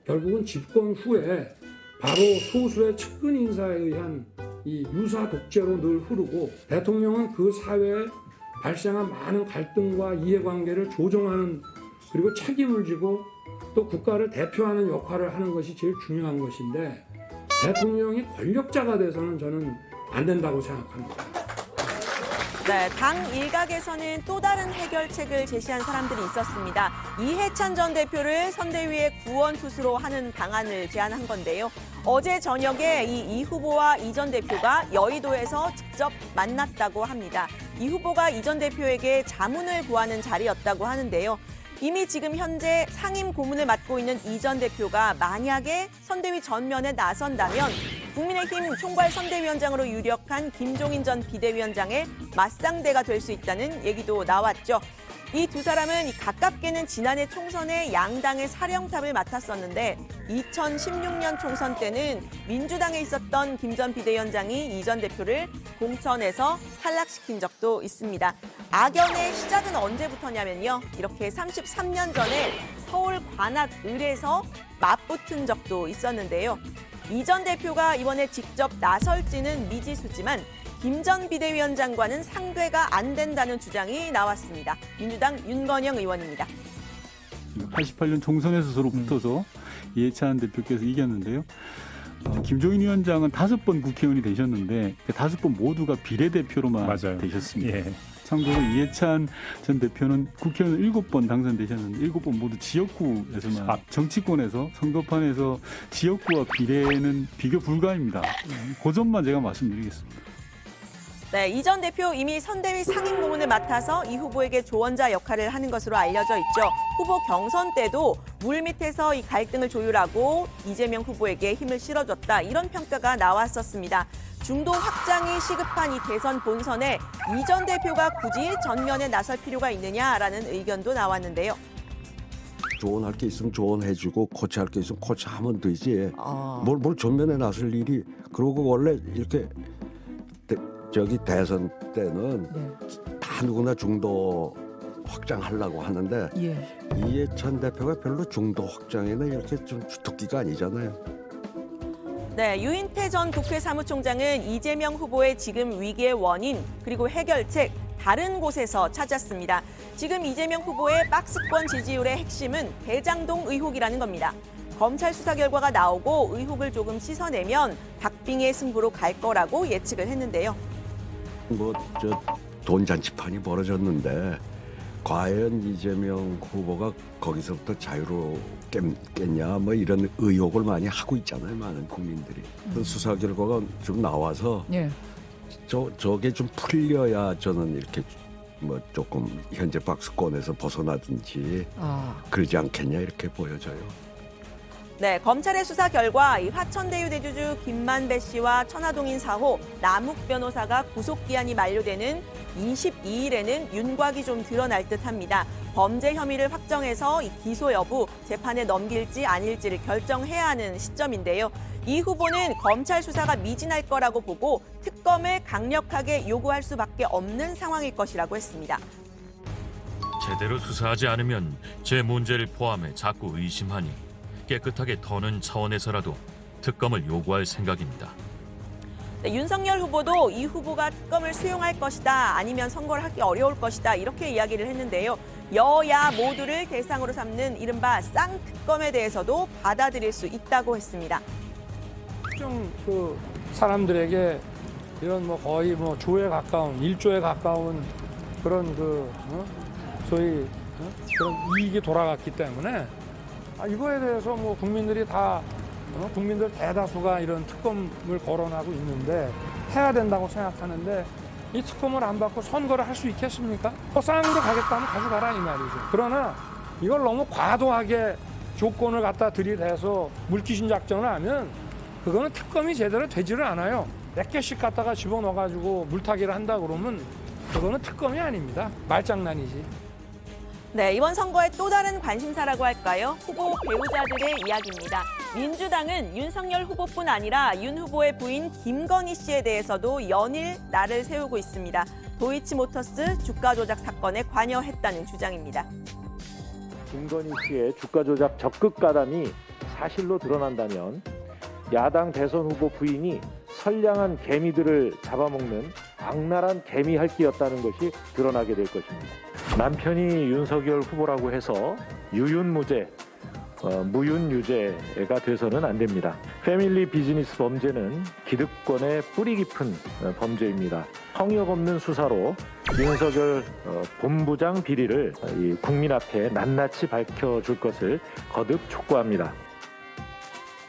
Speaker 11: 결국은 집권 후에 바로 소수의 측근 인사에 의한 이 유사 독재로 늘 흐르고 대통령은 그 사회에 발생한 많은 갈등과 이해관계를 조정하는 그리고 책임을 지고 또 국가를 대표하는 역할을 하는 것이 제일 중요한 것인데 대통령이 권력자가 돼서는 저는 안 된다고 생각합니다.
Speaker 2: 네, 당 일각에서는 또 다른 해결책을 제시한 사람들이 있었습니다. 이해찬 전 대표를 선대위의 구원투수로 하는 방안을 제안한 건데요. 어제 저녁에 이 후보와 이 전 대표가 여의도에서 직접 만났다고 합니다. 이 후보가 이 전 대표에게 자문을 구하는 자리였다고 하는데요. 이미 지금 현재 상임 고문을 맡고 있는 이 전 대표가 만약에 선대위 전면에 나선다면 국민의힘 총괄 선대위원장으로 유력한 김종인 전 비대위원장의 맞상대가 될 수 있다는 얘기도 나왔죠. 이 두 사람은 가깝게는 지난해 총선에 양당의 사령탑을 맡았었는데 2016년 총선 때는 민주당에 있었던 김 전 비대위원장이 이 전 대표를 공천에서 탈락시킨 적도 있습니다. 악연의 시작은 언제부터냐면요. 이렇게 33년 전에 서울 관악을에서 맞붙은 적도 있었는데요. 이 전 대표가 이번에 직접 나설지는 미지수지만 김 전 비대위원장과는 상대가 안 된다는 주장이 나왔습니다. 민주당 윤건영 의원입니다.
Speaker 21: 88년 총선에서 서로 붙어서 이해찬 대표께서 이겼는데요. 김종인 위원장은 5번 국회의원이 되셨는데 5번 모두가 비례대표로만
Speaker 17: 맞아요.
Speaker 21: 되셨습니다.
Speaker 17: 예.
Speaker 21: 참고로 이해찬 전 대표는 국회의원 7번 당선되셨는데 7번 모두 지역구에서만 정치권에서 선거판에서 지역구와 비례는 비교 불가입니다. 그 점만 제가 말씀드리겠습니다.
Speaker 2: 네, 이 전 대표 이미 선대위 상임 고문을 맡아서 이 후보에게 조언자 역할을 하는 것으로 알려져 있죠. 후보 경선 때도 물밑에서 이 갈등을 조율하고 이재명 후보에게 힘을 실어줬다 이런 평가가 나왔었습니다. 중도 확장이 시급한 이 대선 본선에 이 전 대표가 굳이 전면에 나설 필요가 있느냐라는 의견도 나왔는데요.
Speaker 4: 조언할 게 있으면 조언해주고 코치할 게 있으면 코치하면 되지. 뭘 전면에 나설 일이. 그러고 원래 이렇게 대선 때는 다 누구나 중도 확장하려고 하는데 이해찬 대표가 별로 중도 확장에는 이렇게 좀 주특기가 아니잖아요.
Speaker 2: 네, 유인태 전 국회 사무총장은 이재명 후보의 지금 위기의 원인 그리고 해결책 다른 곳에서 찾았습니다. 지금 이재명 후보의 박스권 지지율의 핵심은 대장동 의혹이라는 겁니다. 검찰 수사 결과가 나오고 의혹을 조금 씻어내면 박빙의 승부로 갈 거라고 예측을 했는데요.
Speaker 4: 돈 잔치판이 벌어졌는데 과연 이재명 후보가 거기서부터 자유롭겠냐 뭐 이런 의혹을 많이 하고 있잖아요. 많은 국민들이. 그 수사 결과가 좀 나와서 저게 좀 풀려야 저는 이렇게 뭐 조금 현재 박스권에서 벗어나든지 그러지 않겠냐 이렇게 보여져요.
Speaker 2: 네, 검찰의 수사 결과 이 화천대유 대주주 김만배 씨와 천화동인 4호 남욱 변호사가 구속기한이 만료되는 22일에는 윤곽이 좀 드러날 듯합니다. 범죄 혐의를 확정해서 이 기소 여부 재판에 넘길지 아닐지를 결정해야 하는 시점인데요. 이 후보는 검찰 수사가 미진할 거라고 보고 특검을 강력하게 요구할 수밖에 없는 상황일 것이라고 했습니다.
Speaker 19: 제대로 수사하지 않으면 제 문제를 포함해 자꾸 의심하니 깨끗하게 터는 차원에서라도 특검을 요구할 생각입니다.
Speaker 2: 네, 윤석열 후보도 이 후보가 특검을 수용할 것이다 아니면 선거를 하기 어려울 것이다 이렇게 이야기를 했는데요. 여야 모두를 대상으로 삼는 이른바 쌍특검에 대해서도 받아들일 수 있다고 했습니다.
Speaker 11: 좀 그 사람들에게 이런 뭐 거의 뭐 조에 가까운 1조에 가까운 그런 소위 그런 이익이 돌아갔기 때문에 이거에 대해서 뭐 국민들이 다 국민들 대다수가 이런 특검을 거론하고 있는데 해야 된다고 생각하는데 이 특검을 안 받고 선거를 할 수 있겠습니까? 쌍으로 가겠다면 가져가라 이 말이죠. 그러나 이걸 너무 과도하게 조건을 갖다 들이대서 물귀신 작전을 하면 그거는 특검이 제대로 되지를 않아요. 몇 개씩 갖다가 집어넣어가지고 물타기를 한다 그러면 그거는 특검이 아닙니다. 말장난이지.
Speaker 2: 네, 이번 선거의 또 다른 관심사라고 할까요? 후보 배우자들의 이야기입니다. 민주당은 윤석열 후보뿐 아니라 윤 후보의 부인 김건희 씨에 대해서도 연일 날을 세우고 있습니다. 도이치모터스 주가 조작 사건에 관여했다는 주장입니다.
Speaker 22: 김건희 씨의 주가 조작 적극 가담이 사실로 드러난다면 야당 대선 후보 부인이 선량한 개미들을 잡아먹는 악랄한 개미 핥기였다는 것이 드러나게 될 것입니다. 남편이 윤석열 후보라고 해서 유윤무죄, 무윤유죄가 돼서는 안 됩니다. 패밀리 비즈니스 범죄는 기득권의 뿌리 깊은 범죄입니다. 성역 없는 수사로 윤석열 본부장 비리를 국민 앞에 낱낱이 밝혀줄 것을 거듭 촉구합니다.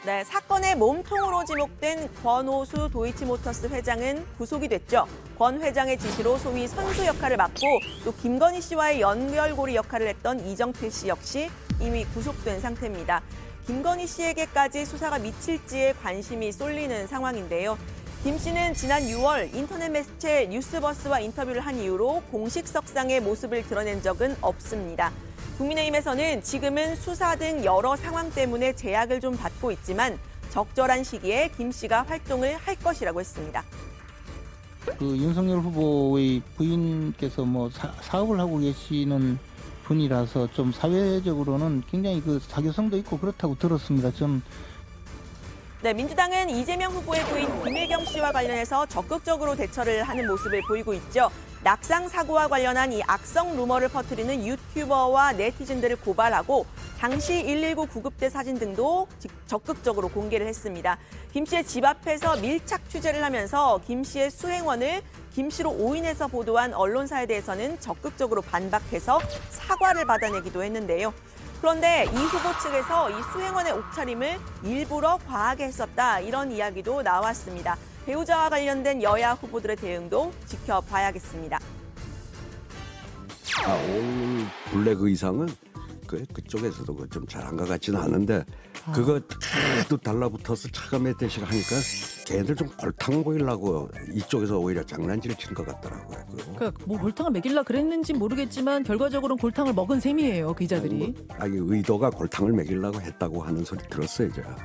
Speaker 2: 네, 사건의 몸통으로 지목된 권오수 도이치모터스 회장은 구속이 됐죠. 권 회장의 지시로 소위 선수 역할을 맡고 또 김건희 씨와의 연결고리 역할을 했던 이정필 씨 역시 이미 구속된 상태입니다. 김건희 씨에게까지 수사가 미칠지에 관심이 쏠리는 상황인데요. 김 씨는 지난 6월 인터넷 매체 뉴스버스와 인터뷰를 한 이후로 공식석상의 모습을 드러낸 적은 없습니다. 국민의힘에서는 지금은 수사 등 여러 상황 때문에 제약을 좀 받고 있지만 적절한 시기에 김 씨가 활동을 할 것이라고 했습니다.
Speaker 23: 그 윤석열 후보의 부인께서 뭐 사업을 하고 계시는 분이라서 좀 사회적으로는 굉장히 그 사교성도 있고 그렇다고 들었습니다. 좀.
Speaker 2: 네, 민주당은 이재명 후보의 부인 김혜경 씨와 관련해서 적극적으로 대처를 하는 모습을 보이고 있죠. 낙상 사고와 관련한 이 악성 루머를 퍼뜨리는 유튜버와 네티즌들을 고발하고 당시 119 구급대 사진 등도 적극적으로 공개를 했습니다. 김 씨의 집 앞에서 밀착 취재를 하면서 김 씨의 수행원을 김 씨로 오인해서 보도한 언론사에 대해서는 적극적으로 반박해서 사과를 받아내기도 했는데요. 그런데 이 후보 측에서 이 수행원의 옷차림을 일부러 과하게 했었다 이런 이야기도 나왔습니다. 배우자와 관련된 여야 후보들의 대응도 지켜봐야겠습니다.
Speaker 4: 오늘 블랙 의상은 그쪽에서도 좀 잘한 것 같지는 않은데 그거 또 달라붙어서 차가 몇 대씩 하니까 걔네들 좀 골탕 보이려고 이쪽에서 오히려 장난질 치는 것 같더라고요.
Speaker 5: 그러니까 뭐 골탕을 먹이려 그랬는지 모르겠지만 결과적으로는 골탕을 먹은 셈이에요, 기자들이.
Speaker 4: 아니 의도가 골탕을 먹이려고 했다고 하는 소리 들었어요, 제가.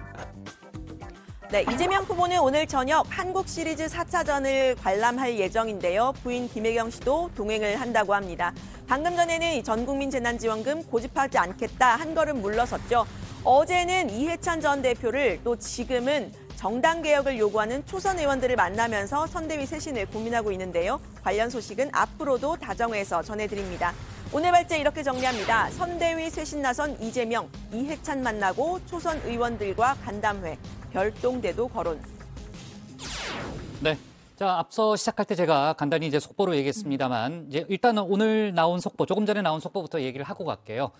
Speaker 2: 네, 이재명 후보는 오늘 저녁 한국 시리즈 4차전을 관람할 예정인데요. 부인 김혜경 씨도 동행을 한다고 합니다. 방금 전에는 전국민 재난지원금 고집하지 않겠다 한 걸음 물러섰죠. 어제는 이해찬 전 대표를 또 지금은 정당 개혁을 요구하는 초선 의원들을 만나면서 선대위 쇄신을 고민하고 있는데요. 관련 소식은 앞으로도 다정회에서 전해드립니다. 오늘 발제 이렇게 정리합니다. 선대위 쇄신 나선 이재명, 이해찬 만나고 초선 의원들과 간담회, 별동대도 거론.
Speaker 1: 네. 자, 앞서 시작할 때 제가 간단히 이제 속보로 얘기했습니다만, 이제 일단은 오늘 나온 속보, 조금 전에 나온 속보부터 얘기를 하고 갈게요.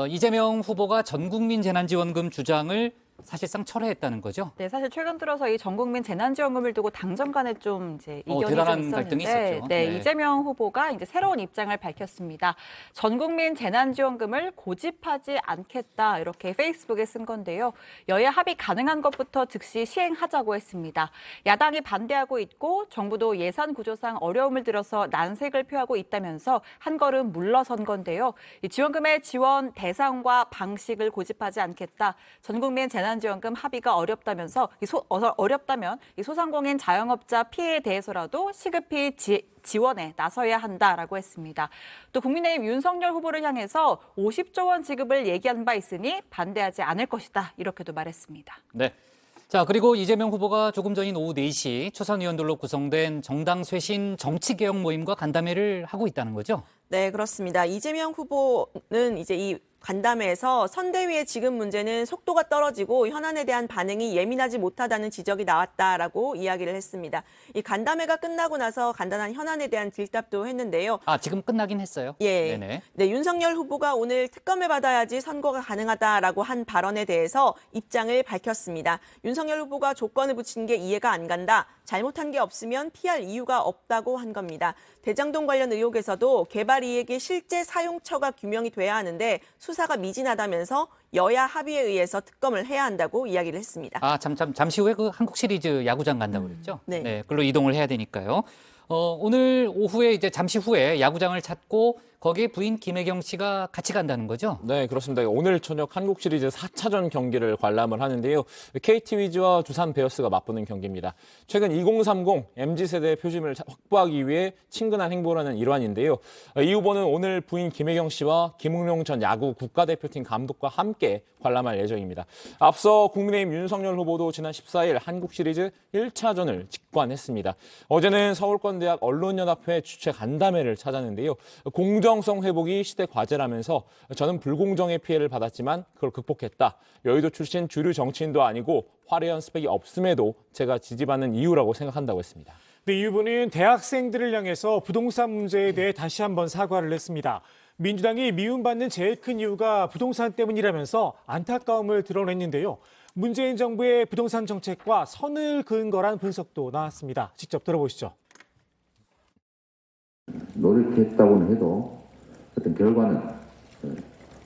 Speaker 1: 이재명 후보가 전국민 재난지원금 주장을 사실상 철회했다는 거죠?
Speaker 3: 네, 사실 최근 들어서 이 전국민 재난지원금을 두고 당정 간에 좀 이제 이견이
Speaker 1: 대단한
Speaker 3: 좀
Speaker 1: 갈등이
Speaker 3: 있었는데,
Speaker 1: 있었죠.
Speaker 3: 네,
Speaker 1: 네.
Speaker 3: 이재명 후보가 이제 새로운 입장을 밝혔습니다. 전국민 재난지원금을 고집하지 않겠다 이렇게 페이스북에 쓴 건데요. 여야 합의 가능한 것부터 즉시 시행하자고 했습니다. 야당이 반대하고 있고 정부도 예산 구조상 어려움을 들어서 난색을 표하고 있다면서 한 걸음 물러선 건데요. 이 지원금의 지원 대상과 방식을 고집하지 않겠다. 전국민 재난지원금 합의가 어렵다면서 어렵다면 이 소상공인 자영업자 피해에 대해서라도 시급히 지원에 나서야 한다라고 했습니다. 또 국민의힘 윤석열 후보를 향해서 50조 원 지급을 얘기한 바 있으니 반대하지 않을 것이다 이렇게도 말했습니다.
Speaker 1: 네. 자, 그리고 이재명 후보가 조금 전인 오후 4시 초선 의원들로 구성된 정당 쇄신 정치개혁 모임과 간담회를 하고 있다는 거죠?
Speaker 2: 네, 그렇습니다. 이재명 후보는 이제 이 간담회에서 선대위의 지금 문제는 속도가 떨어지고 현안에 대한 반응이 예민하지 못하다는 지적이 나왔다라고 이야기를 했습니다. 이 간담회가 끝나고 나서 간단한 현안에 대한 질답도 했는데요.
Speaker 1: 아, 지금 끝나긴 했어요?
Speaker 2: 예.
Speaker 1: 네네.
Speaker 2: 네, 윤석열 후보가 오늘 특검을 받아야지 선거가 가능하다라고 한 발언에 대해서 입장을 밝혔습니다. 윤석열 후보가 조건을 붙인 게 이해가 안 간다. 잘못한 게 없으면 피할 이유가 없다고 한 겁니다. 대장동 관련 의혹에서도 개발 이익의 실제 사용처가 규명이 돼야 하는데 수사가 미진하다면서 여야 합의에 의해서 특검을 해야 한다고 이야기를 했습니다.
Speaker 1: 아, 잠시 후에 그 한국 시리즈 야구장 간다고 그랬죠?
Speaker 2: 네.
Speaker 1: 네, 그걸로 이동을 해야 되니까요. 오늘 오후에 이제 잠시 후에 야구장을 찾고 거기에 부인 김혜경 씨가 같이 간다는 거죠?
Speaker 16: 네, 그렇습니다. 오늘 저녁 한국 시리즈 4차전 경기를 관람을 하는데요. KT 위즈와 두산 베어스가 맞붙는 경기입니다. 최근 2030 MZ세대의 표심을 확보하기 위해 친근한 행보를 하는 일환인데요. 이 후보는 오늘 부인 김혜경 씨와 김웅룡 전 야구 국가대표팀 감독과 함께 관람할 예정입니다. 앞서 국민의힘 윤석열 후보도 지난 14일 한국 시리즈 1차전을 직관했습니다. 어제는 서울권대학 언론연합회 주최 간담회를 찾았는데요. 공정성 회복이 시대 과제라면서 저는 불공정의 피해를 받았지만 그걸 극복했다. 여의도 출신 주류 정치인도 아니고 화려한 스펙이 없음에도 제가 지지받는 이유라고 생각한다고 했습니다.
Speaker 17: 네, 이 후보는 대학생들을 향해서 부동산 문제에 대해 다시 한번 사과를 했습니다. 민주당이 미움받는 제일 큰 이유가 부동산 때문이라면서 안타까움을 드러냈는데요. 문재인 정부의 부동산 정책과 선을 그은 거란 분석도 나왔습니다. 직접 들어보시죠.
Speaker 6: 노력했다고는 해도 어떤 결과는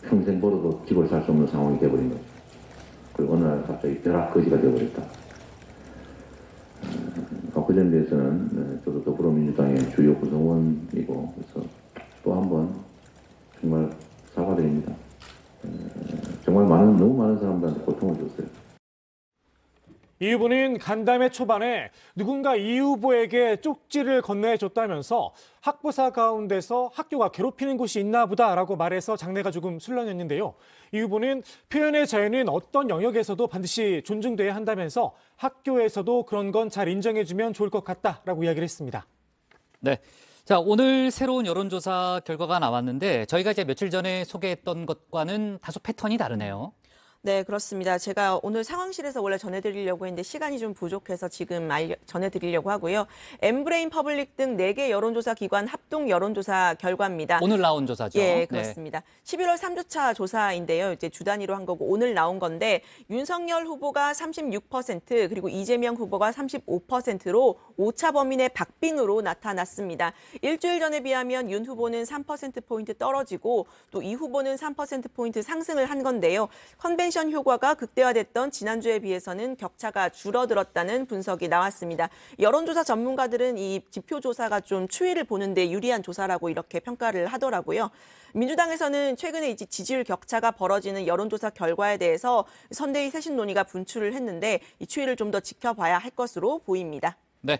Speaker 6: 평생 벌어도 집을 살 수 없는 상황이 되어버린 거죠. 그리고 어느 날 갑자기 벼락거지가 되어버렸다. 그점에 대해서는 저도 더불어민주당의 주요 구성원이고 그래서 또 한 번 정말 사과드립니다. 정말 너무 많은 사람들한테 고통을 줬어요.
Speaker 17: 이 후보는 간담회 초반에 누군가 이 후보에게 쪽지를 건네줬다면서 학부사 가운데서 학교가 괴롭히는 곳이 있나 보다라고 말해서 장내가 조금 술렁였는데요. 이 후보는 표현의 자유는 어떤 영역에서도 반드시 존중돼야 한다면서 학교에서도 그런 건 잘 인정해주면 좋을 것 같다라고 이야기를 했습니다.
Speaker 1: 네. 자, 오늘 새로운 여론조사 결과가 나왔는데 저희가 이제 며칠 전에 소개했던 것과는 다소 패턴이 다르네요.
Speaker 2: 네, 그렇습니다. 제가 오늘 상황실에서 원래 전해드리려고 했는데 시간이 좀 부족해서 지금 전해드리려고 하고요. 엠브레인 퍼블릭 등 4개 여론조사 기관 합동 여론조사 결과입니다.
Speaker 1: 오늘 나온 조사죠.
Speaker 2: 예, 그렇습니다. 네. 11월 3주차 조사인데요. 이제 주 단위로 한 거고 오늘 나온 건데 윤석열 후보가 36% 그리고 이재명 후보가 35%로 오차 범위 내 박빙으로 나타났습니다. 일주일 전에 비하면 윤 후보는 3%포인트 떨어지고 또 이 후보는 3%포인트 상승을 한 건데요. 컨벤션 인플레이션 효과가 극대화됐던 지난주에 비해서는 격차가 줄어들었다는 분석이 나왔습니다. 여론조사 전문가들은 이 지표조사가 좀 추이를 보는데 유리한 조사라고 이렇게 평가를 하더라고요. 민주당에서는 최근에 이제 지지율 격차가 벌어지는 여론조사 결과에 대해서 선대위 쇄신 논의가 분출을 했는데 이 추이를 좀 더 지켜봐야 할 것으로 보입니다.
Speaker 1: 네.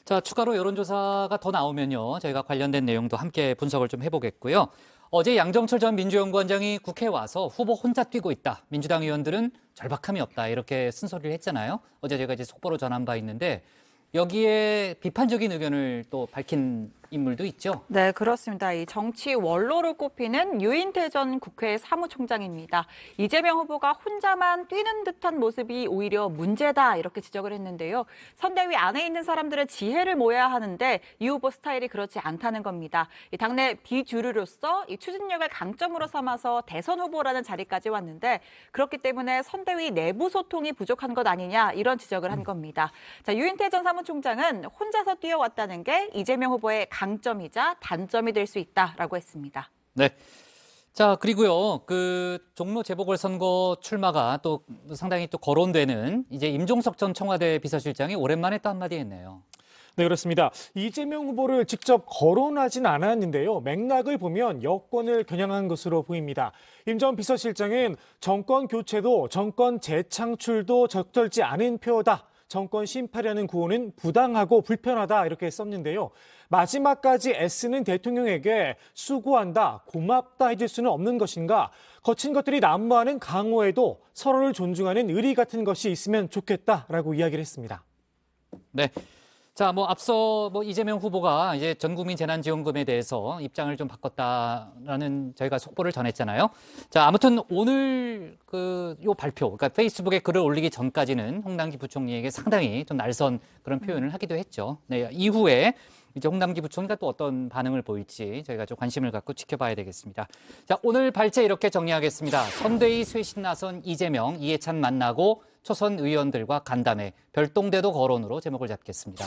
Speaker 1: 자, 추가로 여론조사가 더 나오면요. 저희가 관련된 내용도 함께 분석을 좀 해보겠고요. 어제 양정철 전 민주연구원장이 국회에 와서 후보 혼자 뛰고 있다. 민주당 의원들은 절박함이 없다. 이렇게 쓴소리를 했잖아요. 어제 제가 이제 속보로 전한 바 있는데 여기에 비판적인 의견을 또 밝힌 인물도 있죠.
Speaker 3: 네, 그렇습니다. 이 정치 원로로 꼽히는 유인태 전 국회 사무총장입니다. 이재명 후보가 혼자만 뛰는 듯한 모습이 오히려 문제다 이렇게 지적을 했는데요. 선대위 안에 있는 사람들은 지혜를 모아야 하는데 이 후보 스타일이 그렇지 않다는 겁니다. 이 당내 비주류로서 이 추진력을 강점으로 삼아서 대선 후보라는 자리까지 왔는데 그렇기 때문에 선대위 내부 소통이 부족한 것 아니냐 이런 지적을 한 겁니다. 자, 유인태 전 사무총장은 혼자서 뛰어왔다는 게 이재명 후보의 강점이자 단점이 될 수 있다라고 했습니다.
Speaker 1: 네. 자, 그리고요. 그 종로 재보궐선거 출마가 또 상당히 또 거론되는 이제 임종석 전 청와대 비서실장이 오랜만에 또 한마디 했네요.
Speaker 17: 네, 그렇습니다. 이재명 후보를 직접 거론하진 않았는데요. 맥락을 보면 여권을 겨냥한 것으로 보입니다. 임 전 비서실장은 정권 교체도 정권 재창출도 적절치 않은 표다. 정권 심파라는 구호는 부당하고 불편하다 이렇게 썼는데요. 마지막까지 애쓰는 대통령에게 수고한다, 고맙다 해줄 수는 없는 것인가? 거친 것들이 난무하는 강호에도 서로를 존중하는 의리 같은 것이 있으면 좋겠다라고 이야기를 했습니다.
Speaker 1: 네. 자, 앞서 이재명 후보가 이제 전국민 재난지원금에 대해서 입장을 좀 바꿨다라는 저희가 속보를 전했잖아요. 자, 아무튼 오늘 요 발표, 그러니까 페이스북에 글을 올리기 전까지는 홍남기 부총리에게 상당히 좀 날선 그런 표현을 하기도 했죠. 네, 이후에 이제 홍남기 부총리가 또 어떤 반응을 보일지 저희가 좀 관심을 갖고 지켜봐야 되겠습니다. 자, 오늘 발제 이렇게 정리하겠습니다. 선대위 쇄신 나선 이재명, 이해찬 만나고 초선 의원들과 간담회, 별동대도 거론으로 제목을 잡겠습니다.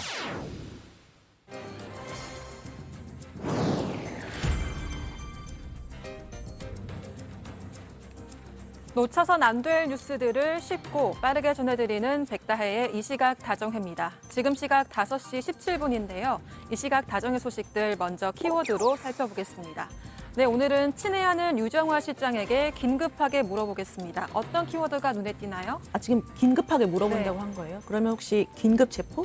Speaker 7: 놓쳐선 안 될 뉴스들을 쉽고 빠르게 전해드리는 백다혜의 이 시각 다정회입니다. 지금 시각 5시 17분인데요. 이 시각 다정회 소식들 먼저 키워드로 살펴보겠습니다. 네, 오늘은 친애하는 유정화 실장에게 긴급하게 물어보겠습니다. 어떤 키워드가 눈에 띄나요?
Speaker 2: 지금 긴급하게 물어본다고 한 거예요? 그러면 혹시 긴급 체포?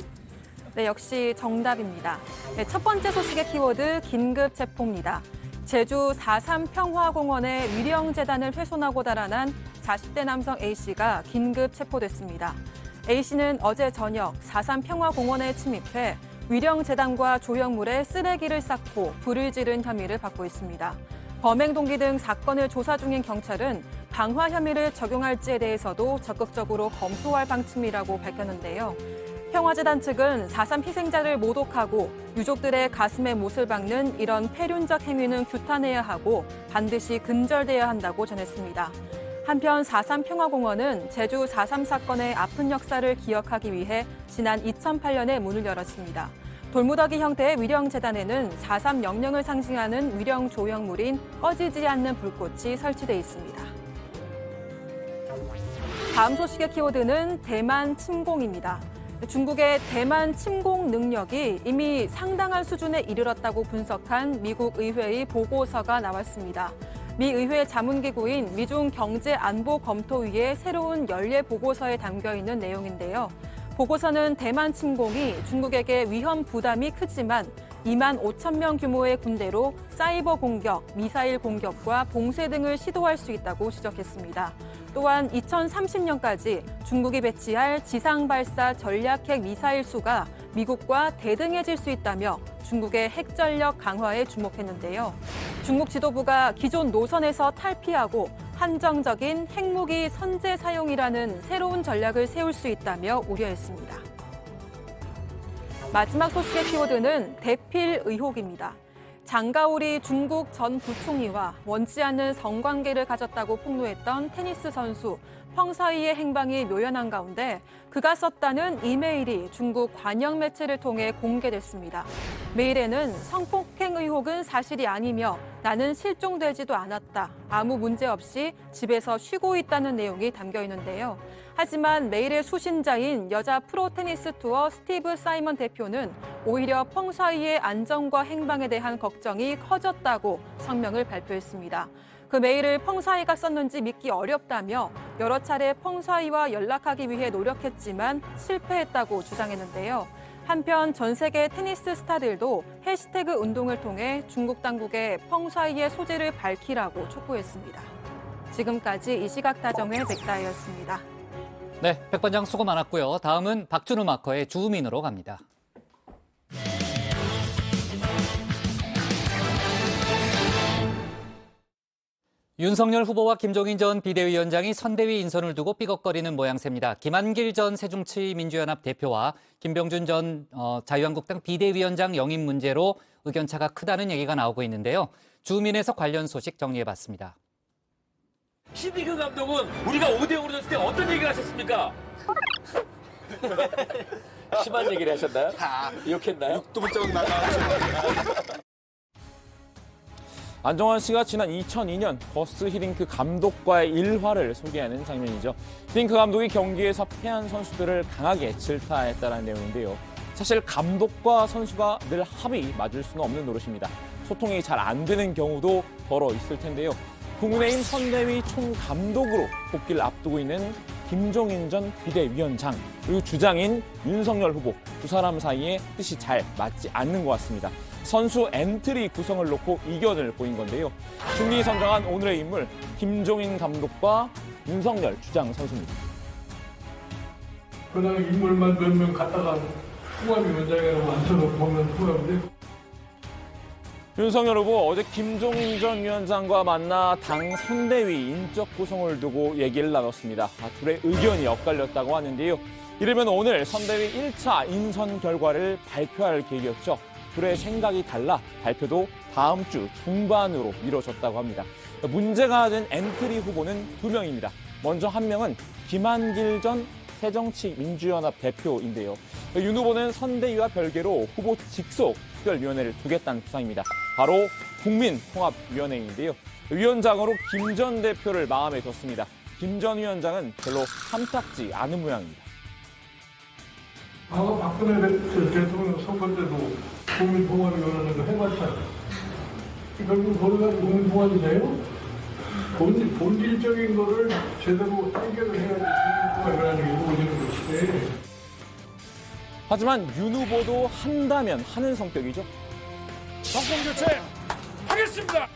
Speaker 7: 네, 역시 정답입니다. 네, 첫 번째 소식의 키워드 긴급 체포입니다. 제주 4.3 평화공원의 위령재단을 훼손하고 달아난 40대 남성 A씨가 긴급 체포됐습니다. A씨는 어제 저녁 4.3 평화공원에 침입해 위령재단과 조형물에 쓰레기를 쌓고 불을 지른 혐의를 받고 있습니다. 범행 동기 등 사건을 조사 중인 경찰은 방화 혐의를 적용할지에 대해서도 적극적으로 검토할 방침이라고 밝혔는데요. 평화재단 측은 4.3 희생자를 모독하고 유족들의 가슴에 못을 박는 이런 폐륜적 행위는 규탄해야 하고 반드시 근절돼야 한다고 전했습니다. 한편 4.3 평화공원은 제주 4.3 사건의 아픈 역사를 기억하기 위해 지난 2008년에 문을 열었습니다. 돌무더기 형태의 위령재단에는 4.3 영령을 상징하는 위령 조형물인 꺼지지 않는 불꽃이 설치돼 있습니다. 다음 소식의 키워드는 대만 침공입니다. 중국의 대만 침공 능력이 이미 상당한 수준에 이르렀다고 분석한 미국 의회의 보고서가 나왔습니다. 미 의회 자문기구인 미중 경제안보검토위의 새로운 연례 보고서에 담겨 있는 내용인데요. 보고서는 대만 침공이 중국에게 위험 부담이 크지만 2만 5천 명 규모의 군대로 사이버 공격, 미사일 공격과 봉쇄 등을 시도할 수 있다고 지적했습니다. 또한 2030년까지 중국이 배치할 지상 발사 전략핵 미사일 수가 미국과 대등해질 수 있다며 중국의 핵 전력 강화에 주목했는데요. 중국 지도부가 기존 노선에서 탈피하고 한정적인 핵무기 선제 사용이라는 새로운 전략을 세울 수 있다며 우려했습니다. 마지막 소식의 키워드는 대필 의혹입니다. 장가오리 중국 전 부총리와 원치 않는 성관계를 가졌다고 폭로했던 테니스 선수 펑사이의 행방이 묘연한 가운데 그가 썼다는 이메일이 중국 관영 매체를 통해 공개됐습니다. 메일에는 성폭행 의혹은 사실이 아니며 나는 실종되지도 않았다. 아무 문제 없이 집에서 쉬고 있다는 내용이 담겨 있는데요. 하지만 메일의 수신자인 여자 프로 테니스 투어 스티브 사이먼 대표는 오히려 펑사이의 안전과 행방에 대한 걱정이 커졌다고 성명을 발표했습니다. 그 메일을 펑사이가 썼는지 믿기 어렵다며 여러 차례 펑사이와 연락하기 위해 노력했지만 실패했다고 주장했는데요. 한편 전 세계 테니스 스타들도 해시태그 운동을 통해 중국 당국에 펑사이의 소재를 밝히라고 촉구했습니다. 지금까지 이 시각 다정의 백다혜였습니다.
Speaker 1: 네, 백반장 수고 많았고요. 다음은 박준우 마커의 주민으로 갑니다. 윤석열 후보와 김종인 전 비대위원장이 선대위 인선을 두고 삐걱거리는 모양새입니다. 김한길 전 새정치민주연합 대표와 김병준 전 자유한국당 비대위원장 영입 문제로 의견차가 크다는 얘기가 나오고 있는데요. 주민에서 관련 소식 정리해봤습니다.
Speaker 8: 신디그 감독은 우리가 5대0으로 졌을 때 어떤 얘기를 하셨습니까? 심한 얘기를 하셨나요? 욕했나요?
Speaker 9: 육두문자국 나가.
Speaker 16: 안정환 씨가 지난 2002년 버스 히딩크 감독과의 일화를 소개하는 장면이죠. 히딩크 감독이 경기에서 패한 선수들을 강하게 질타했다는 내용인데요. 사실 감독과 선수가 늘 합이 맞을 수는 없는 노릇입니다. 소통이 잘 안 되는 경우도 더러 있을 텐데요. 국민의힘 선대위 총감독으로 복귀를 앞두고 있는 김종인 전 비대위원장 그리고 주장인 윤석열 후보 두 사람 사이에 뜻이 잘 맞지 않는 것 같습니다. 선수 엔트리 구성을 놓고 이견을 보인 건데요. 중리 선정한 오늘의 인물 김종인 감독과 윤석열 주장 선수입니다.
Speaker 11: 그냥 인물만 몇 명 갖다가 통합위원장이라고 앉혀놓고 보면 통합인데.
Speaker 16: 윤석열 후보 어제 김종인 전 위원장과 만나 당 선대위 인적 구성을 두고 얘기를 나눴습니다. 둘의 의견이 엇갈렸다고 하는데요. 이르면 오늘 선대위 1차 인선 결과를 발표할 계획이었죠. 둘의 생각이 달라 발표도 다음 주 중반으로 미뤄졌다고 합니다. 문제가 된 엔트리 후보는 2명입니다. 먼저 한 명은 김한길 전 새정치민주연합 대표인데요. 윤 후보는 선대위와 별개로 후보 직속 특별위원회를 두겠다는 구상입니다. 바로 국민통합위원회인데요. 위원장으로 김 전 대표를 마음에 뒀습니다. 김 전 위원장은 별로 탐탁지 않은 모양입니다.
Speaker 11: 박근혜 대통령 선거 때도 국민통합위원회를 해봤잖아요. 결국 거기 가지고 국민통합이 돼요? 본질적인 거를 제대로 해결을 해야지 국민통합이라는 게 이루어지는 것인데.
Speaker 16: 하지만 윤 후보도 한다면 하는 성격이죠.
Speaker 11: 정권교체 하겠습니다.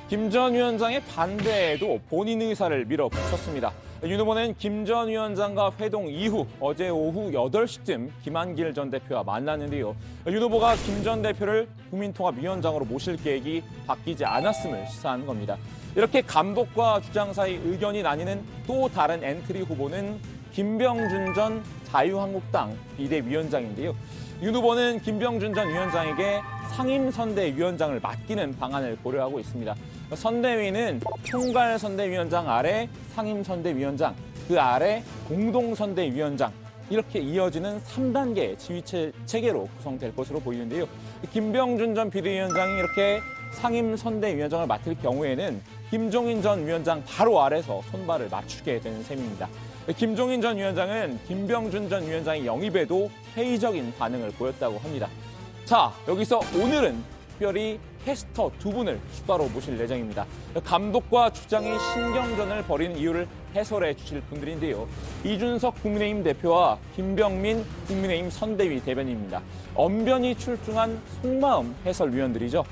Speaker 16: 김 전 위원장의 반대에도 본인 의사를 밀어붙였습니다. 윤 후보는 김 전 위원장과 회동 이후 어제 오후 8시쯤 김한길 전 대표와 만났는데요. 윤 후보가 김 전 대표를 국민통합위원장으로 모실 계획이 바뀌지 않았음을 시사하는 겁니다. 이렇게 감독과 주장 사이 의견이 나뉘는 또 다른 엔트리 후보는 김병준 전 자유한국당 비대위원장인데요. 윤 후보는 김병준 전 위원장에게 상임선대위원장을 맡기는 방안을 고려하고 있습니다. 선대위는 총괄선대위원장 아래 상임선대위원장, 그 아래 공동선대위원장 이렇게 이어지는 3단계 지휘 체계로 구성될 것으로 보이는데요. 김병준 전 비대위원장이 이렇게 상임선대위원장을 맡을 경우에는 김종인 전 위원장 바로 아래서 손발을 맞추게 되는 셈입니다. 김종인 전 위원장은 김병준 전 위원장의 영입에도 회의적인 반응을 보였다고 합니다. 자, 여기서 오늘은 특별히 캐스터 2분을 추가로 모실 예정입니다. 감독과 주장의 신경전을 벌이는 이유를 해설해 주실 분들인데요. 이준석 국민의힘 대표와 김병민 국민의힘 선대위 대변인입니다. 언변이 출중한 속마음 해설위원들이죠.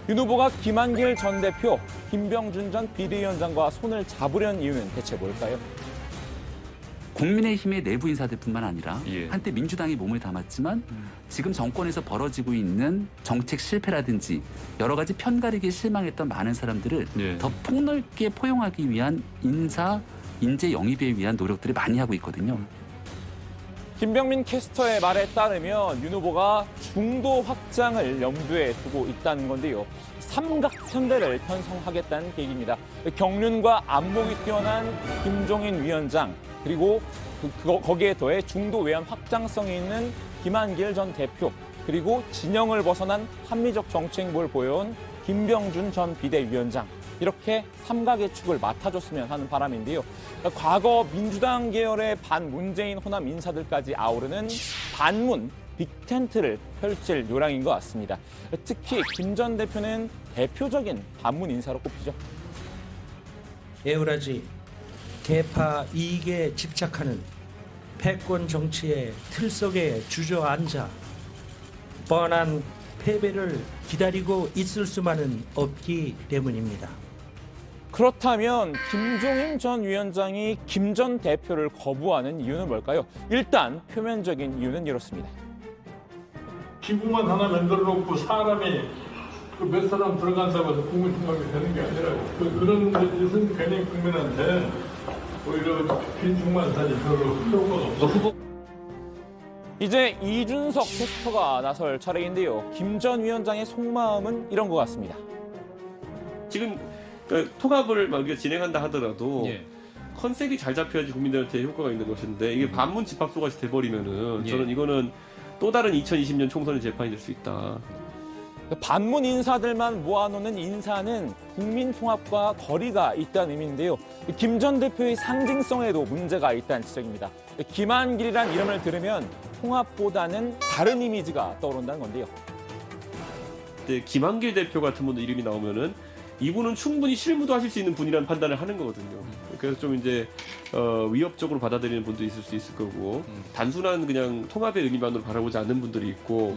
Speaker 16: 윤 후보가 김한길 전 대표, 김병준 전 비대위원장과 손을 잡으려는 이유는 대체 뭘까요?
Speaker 12: 국민의힘의 내부 인사들뿐만 아니라 한때 민주당이 몸을 담았지만 지금 정권에서 벌어지고 있는 정책 실패라든지 여러 가지 편가르기에 실망했던 많은 사람들을 더 폭넓게 포용하기 위한 인재 영입에 위한 노력들을 많이 하고 있거든요.
Speaker 16: 김병민 캐스터의 말에 따르면 윤 후보가 중도 확장을 염두에 두고 있다는 건데요. 삼각편대를 편성하겠다는 계획입니다. 경륜과 안목이 뛰어난 김종인 위원장, 그리고 거기에 더해 중도 외연 확장성이 있는 김한길 전 대표, 그리고 진영을 벗어난 합리적 정치 행보를 보여온 김병준 전 비대위원장, 이렇게 삼각의 축을 맡아줬으면 하는 바람인데요. 과거 민주당 계열의 반문재인 호남 인사들까지 아우르는 반문 빅텐트를 펼칠 요량인 것 같습니다. 특히 김 전 대표는 대표적인 반문 인사로 꼽히죠.
Speaker 10: 에우라지 개파 이익에 집착하는 패권 정치의 틀 속에 주저앉아 뻔한 패배를 기다리고 있을 수만은 없기 때문입니다.
Speaker 16: 그렇다면 김종인 전 위원장이 김 전 대표를 거부하는 이유는 뭘까요? 일단 표면적인 이유는 이렇습니다.
Speaker 13: 기구만 하나 만들어 놓고 사람이 그 몇 사람 들어간다고 해서 국민 통합이 되는 게 아니라고. 그런 짓은 괜히 국민한테 오히려 빈중만산이 별로 효과가 없어.
Speaker 16: 이제 이준석 캐스터가 나설 차례인데요. 김 전 위원장의 속마음은 이런 것 같습니다.
Speaker 14: 지금 통합을 막 우리가 진행한다 하더라도 컨셉이 잘 잡혀야지 국민들한테 효과가 있는 것인데 이게 반문 집합소 같이 돼버리면은 저는 이거는 또 다른 2020년 총선의 재판이 될 수 있다.
Speaker 16: 반문 인사들만 모아놓는 인사는 국민 통합과 거리가 있다는 의미인데요. 김 전 대표의 상징성에도 문제가 있다는 지적입니다. 김한길이란 이름을 들으면 통합보다는 다른 이미지가 떠오른다는 건데요.
Speaker 14: 김한길 대표 같은 분도 이름이 나오면은 이분은 충분히 실무도 하실 수 있는 분이라는 판단을 하는 거거든요. 그래서 좀 이제 위협적으로 받아들이는 분도 있을 수 있을 거고 단순한 그냥 통합의 의미만으로 바라보지 않는 분들이 있고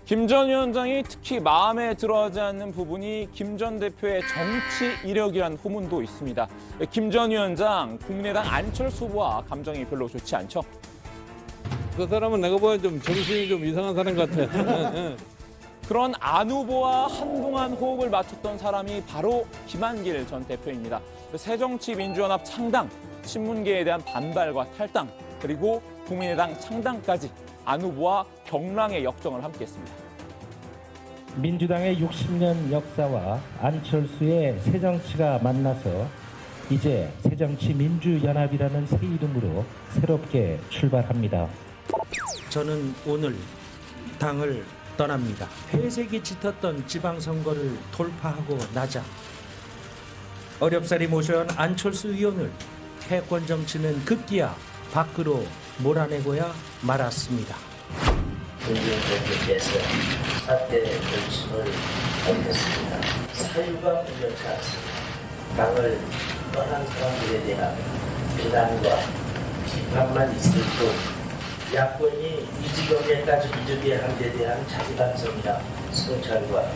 Speaker 16: 김 전 위원장이 특히 마음에 들어하지 않는 부분이 김 전 대표의 정치 이력이라는 후문도 있습니다. 김 전 위원장, 국민의당 안철수 후보와 감정이 별로 좋지 않죠?
Speaker 21: 그 사람은 내가 보기엔 좀 정신이 좀 이상한 사람 같아.
Speaker 16: 그런 안 후보와 한동안 호흡을 맞췄던 사람이 바로 김한길 전 대표입니다. 새정치민주연합 창당, 친문계에 대한 반발과 탈당, 그리고 국민의당 창당까지 안 후보와 경랑의 역정을 함께했습니다.
Speaker 24: 민주당의 60년 역사와 안철수의 새정치가 만나서 이제 새정치민주연합이라는 새 이름으로 새롭게 출발합니다.
Speaker 10: 저는 오늘 당을 떠납니다. 회색이 짙었던 지방선거를 돌파하고 나자 어렵사리 모셔온 안철수 의원을 패권 정치는 급기야 밖으로 몰아내고야 말았습니다.
Speaker 25: 김종인 대표께서 사태 결심을 하셨습니다. 사유가 분명치 않습니다. 당을 떠난 사람들에 대한 비난과 비판만 있을 뿐 야권이 이 지경에까지 이르게 한 데 대한 자기반성이나 성찰과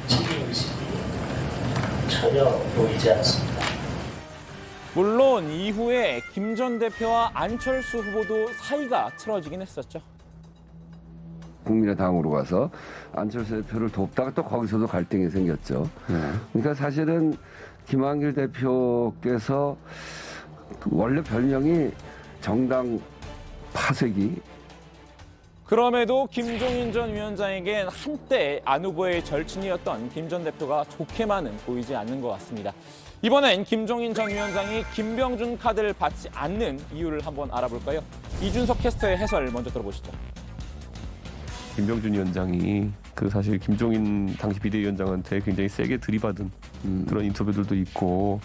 Speaker 25: 책임의식이 전혀 보이지 않습니다.
Speaker 16: 물론 이후에 김 전 대표와 안철수 후보도 사이가 틀어지긴 했었죠.
Speaker 26: 국민의당으로 가서 안철수 대표를 돕다가 또 거기서도 갈등이 생겼죠. 그러니까 사실은 김한길 대표께서 원래 별명이 정당 파쇄기.
Speaker 16: 그럼에도 김종인 전 위원장에겐 한때 안 후보의 절친이었던 김 전 대표가 좋게만은 보이지 않는 것 같습니다. 이번엔 김종인 전 위원장이 김병준 카드를 받지 않는 이유를 한번 알아볼까요? 이준석 캐스터의 해설 먼저 들어보시죠.
Speaker 14: 김병준 위원장이 사실 김종인 당시 비대위원장한테 굉장히 세게 들이받은 그런 인터뷰들도 있고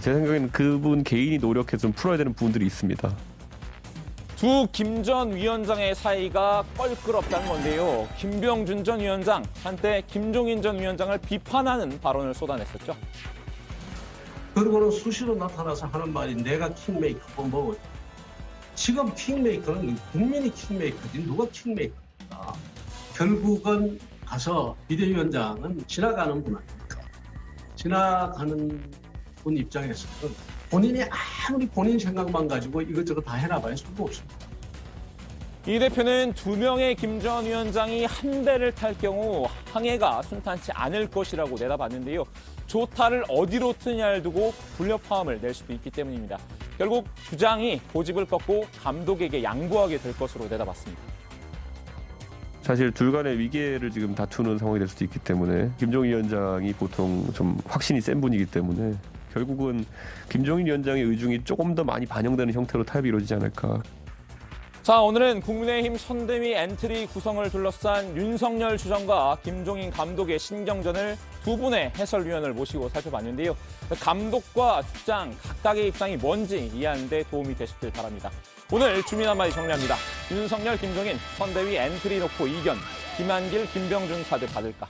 Speaker 14: 제 생각에는 그분 개인이 노력해서 좀 풀어야 되는 부분들이 있습니다.
Speaker 16: 두 김 전 위원장의 사이가 껄끄럽다는 건데요. 김병준 전 위원장, 한때 김종인 전 위원장을 비판하는 발언을 쏟아냈었죠.
Speaker 27: 그리고는 수시로 나타나서 하는 말이 내가 킹메이커고 뭐 지금 킹메이커는 국민이 킹메이커지 누가 킹메이커입니까? 결국은 가서 비대위원장은 지나가는 분 아닙니까? 지나가는 분 입장에서는 본인이 아무리 본인 생각만 가지고 이것저것 다 해놔봐야 소용 없습니다.
Speaker 16: 이 대표는 두 명의 김 전 위원장이 한 배를 탈 경우 항해가 순탄치 않을 것이라고 내다봤는데요. 조타를 어디로 트느냐를 두고 불협화음을 낼 수도 있기 때문입니다. 결국 주장이 고집을 꺾고 감독에게 양보하게 될 것으로 내다봤습니다.
Speaker 14: 사실 둘 간의 위계를 지금 다투는 상황이 될 수도 있기 때문에 김종인 위원장이 보통 좀 확신이 센 분이기 때문에 결국은 김종인 위원장의 의중이 조금 더 많이 반영되는 형태로 타협이 이루어지지 않을까.
Speaker 16: 자, 오늘은 국민의힘 선대위 엔트리 구성을 둘러싼 윤석열 주장과 김종인 감독의 신경전을 두 분의 해설위원을 모시고 살펴봤는데요. 감독과 주장 각각의 입장이 뭔지 이해하는 데 도움이 되셨길 바랍니다. 오늘 주민 한마디 정리합니다. 윤석열, 김종인 선대위 엔트리 놓고 이견, 김한길, 김병준 카드 받을까?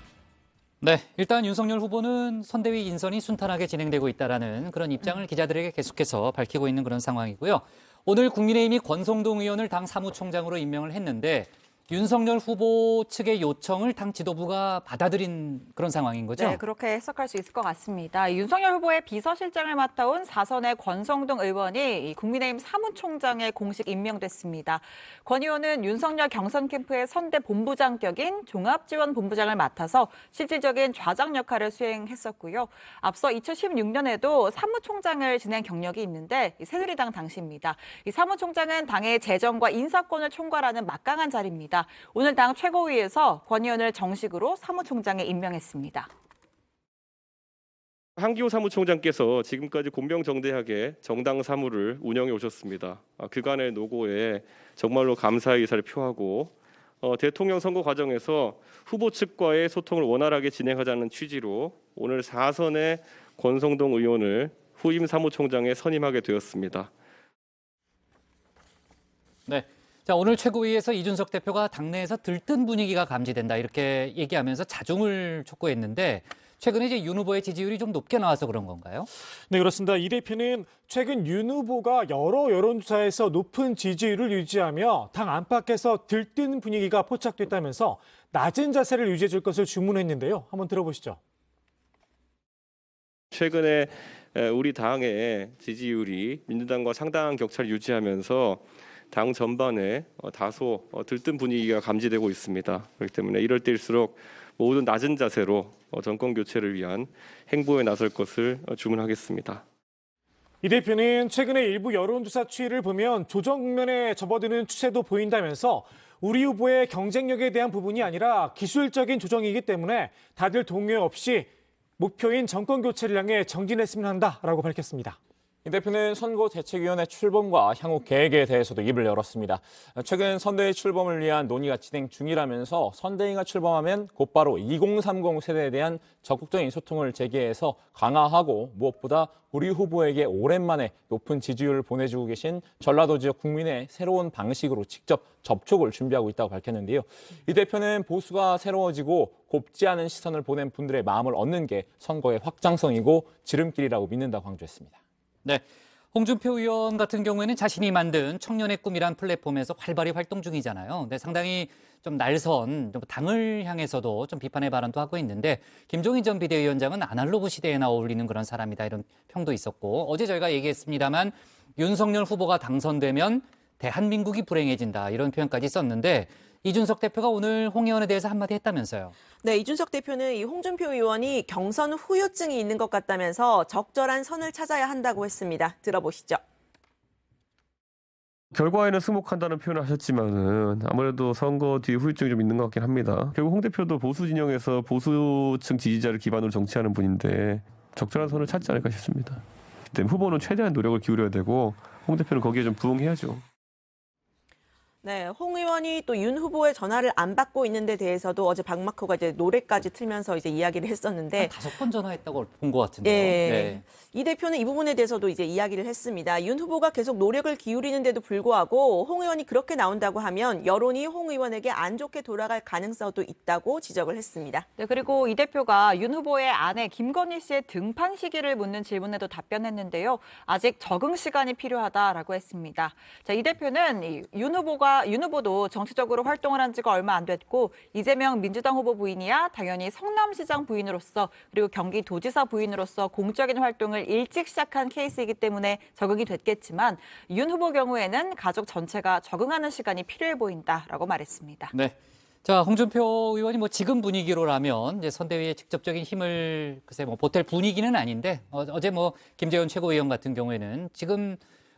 Speaker 1: 네, 일단 윤석열 후보는 선대위 인선이 순탄하게 진행되고 있다는 그런 입장을 기자들에게 계속해서 밝히고 있는 그런 상황이고요. 오늘 국민의힘이 권성동 의원을 당 사무총장으로 임명을 했는데 윤석열 후보 측의 요청을 당 지도부가 받아들인 그런 상황인 거죠?
Speaker 3: 네, 그렇게 해석할 수 있을 것 같습니다. 윤석열 후보의 비서실장을 맡아온 4선의 권성동 의원이 국민의힘 사무총장에 공식 임명됐습니다. 권 의원은 윤석열 경선 캠프의 선대 본부장 격인 종합지원본부장을 맡아서 실질적인 좌장 역할을 수행했었고요. 앞서 2016년에도 사무총장을 지낸 경력이 있는데 새누리당 당시입니다. 이 사무총장은 당의 재정과 인사권을 총괄하는 막강한 자리입니다. 오늘 당 최고위에서 권 의원을 정식으로 사무총장에 임명했습니다.
Speaker 14: 한기호 사무총장께서 지금까지 곤병정대하게 정당 사무를 운영해 오셨습니다. 그간의 노고에 정말로 감사의 의사를 표하고 대통령 선거 과정에서 후보 측과의 소통을 원활하게 진행하자는 취지로 오늘 4선의 권성동 의원을 후임 사무총장에 선임하게 되었습니다.
Speaker 1: 네. 자, 오늘 최고위에서 이준석 대표가 당내에서 들뜬 분위기가 감지된다 이렇게 얘기하면서 자중을 촉구했는데 최근에 이제 윤 후보의 지지율이 좀 높게 나와서 그런 건가요?
Speaker 17: 네, 그렇습니다. 이 대표는 최근 윤 후보가 여러 여론조사에서 높은 지지율을 유지하며 당 안팎에서 들뜬 분위기가 포착됐다면서 낮은 자세를 유지해 줄 것을 주문했는데요. 한번 들어보시죠.
Speaker 14: 최근에 우리 당의 지지율이 민주당과 상당한 격차를 유지하면서 당 전반에 다소 들뜬 분위기가 감지되고 있습니다. 그렇기 때문에 이럴 때일수록 모든 낮은 자세로 정권 교체를 위한 행보에 나설 것을 주문하겠습니다.
Speaker 17: 이 대표는 최근에 일부 여론조사 추이를 보면 조정 국면에 접어드는 추세도 보인다면서 우리 후보의 경쟁력에 대한 부분이 아니라 기술적인 조정이기 때문에 다들 동요 없이 목표인 정권 교체를 향해 정진했으면 한다라고 밝혔습니다.
Speaker 16: 이 대표는 선거대책위원회 출범과 향후 계획에 대해서도 입을 열었습니다. 최근 선대위 출범을 위한 논의가 진행 중이라면서 선대위가 출범하면 곧바로 2030 세대에 대한 적극적인 소통을 재개해서 강화하고 무엇보다 우리 후보에게 오랜만에 높은 지지율을 보내주고 계신 전라도 지역 국민의 새로운 방식으로 직접 접촉을 준비하고 있다고 밝혔는데요. 이 대표는 보수가 새로워지고 곱지 않은 시선을 보낸 분들의 마음을 얻는 게 선거의 확장성이고 지름길이라고 믿는다고 강조했습니다.
Speaker 1: 네, 홍준표 의원 같은 경우에는 자신이 만든 청년의 꿈이란 플랫폼에서 활발히 활동 중이잖아요. 근데 상당히 좀 날선 당을 향해서도 좀 비판의 발언도 하고 있는데 김종인 전 비대위원장은 아날로그 시대에나 어울리는 그런 사람이다 이런 평도 있었고 어제 저희가 얘기했습니다만 윤석열 후보가 당선되면 대한민국이 불행해진다 이런 표현까지 썼는데 이준석 대표가 오늘 홍 의원에 대해서 한마디 했다면서요.
Speaker 2: 네, 이준석 대표는 이 홍준표 의원이 경선 후유증이 있는 것 같다면서 적절한 선을 찾아야 한다고 했습니다. 들어보시죠.
Speaker 14: 결과에는 승복한다는 표현을 하셨지만은 아무래도 선거 뒤에 후유증이 좀 있는 것 같긴 합니다. 결국 홍 대표도 보수 진영에서 보수층 지지자를 기반으로 정치하는 분인데 적절한 선을 찾지 않을까 싶습니다. 그때 후보는 최대한 노력을 기울여야 되고 홍 대표는 거기에 좀 부응해야죠.
Speaker 2: 네, 홍 의원이 또 윤 후보의 전화를 안 받고 있는 데 대해서도 어제 박마커가 이제 노래까지 틀면서 이제 이야기를 했었는데
Speaker 1: 5번 전화했다고 본 것 같은데요.
Speaker 2: 예.
Speaker 1: 네.
Speaker 2: 이 대표는 이 부분에 대해서도 이제 이야기를 했습니다. 윤 후보가 계속 노력을 기울이는데도 불구하고 홍 의원이 그렇게 나온다고 하면 여론이 홍 의원에게 안 좋게 돌아갈 가능성도 있다고 지적을 했습니다.
Speaker 3: 네, 그리고 이 대표가 윤 후보의 아내 김건희 씨의 등판 시기를 묻는 질문에도 답변했는데요. 아직 적응 시간이 필요하다라고 했습니다. 자, 이 대표는 윤 후보도 정치적으로 활동을 한 지가 얼마 안 됐고 이재명 민주당 후보 부인이야 당연히 성남시장 부인으로서 그리고 경기도지사 부인으로서 공적인 활동을 일찍 시작한 케이스이기 때문에 적응이 됐겠지만 윤 후보 경우에는 가족 전체가 적응하는 시간이 필요해 보인다라고 말했습니다.
Speaker 1: 네. 자, 홍준표 의원이 뭐 지금 분위기로라면 이제 선대위에 직접적인 힘을 글쎄 뭐 보탤 분위기는 아닌데 어제 뭐 김재원 최고위원 같은 경우에는 지금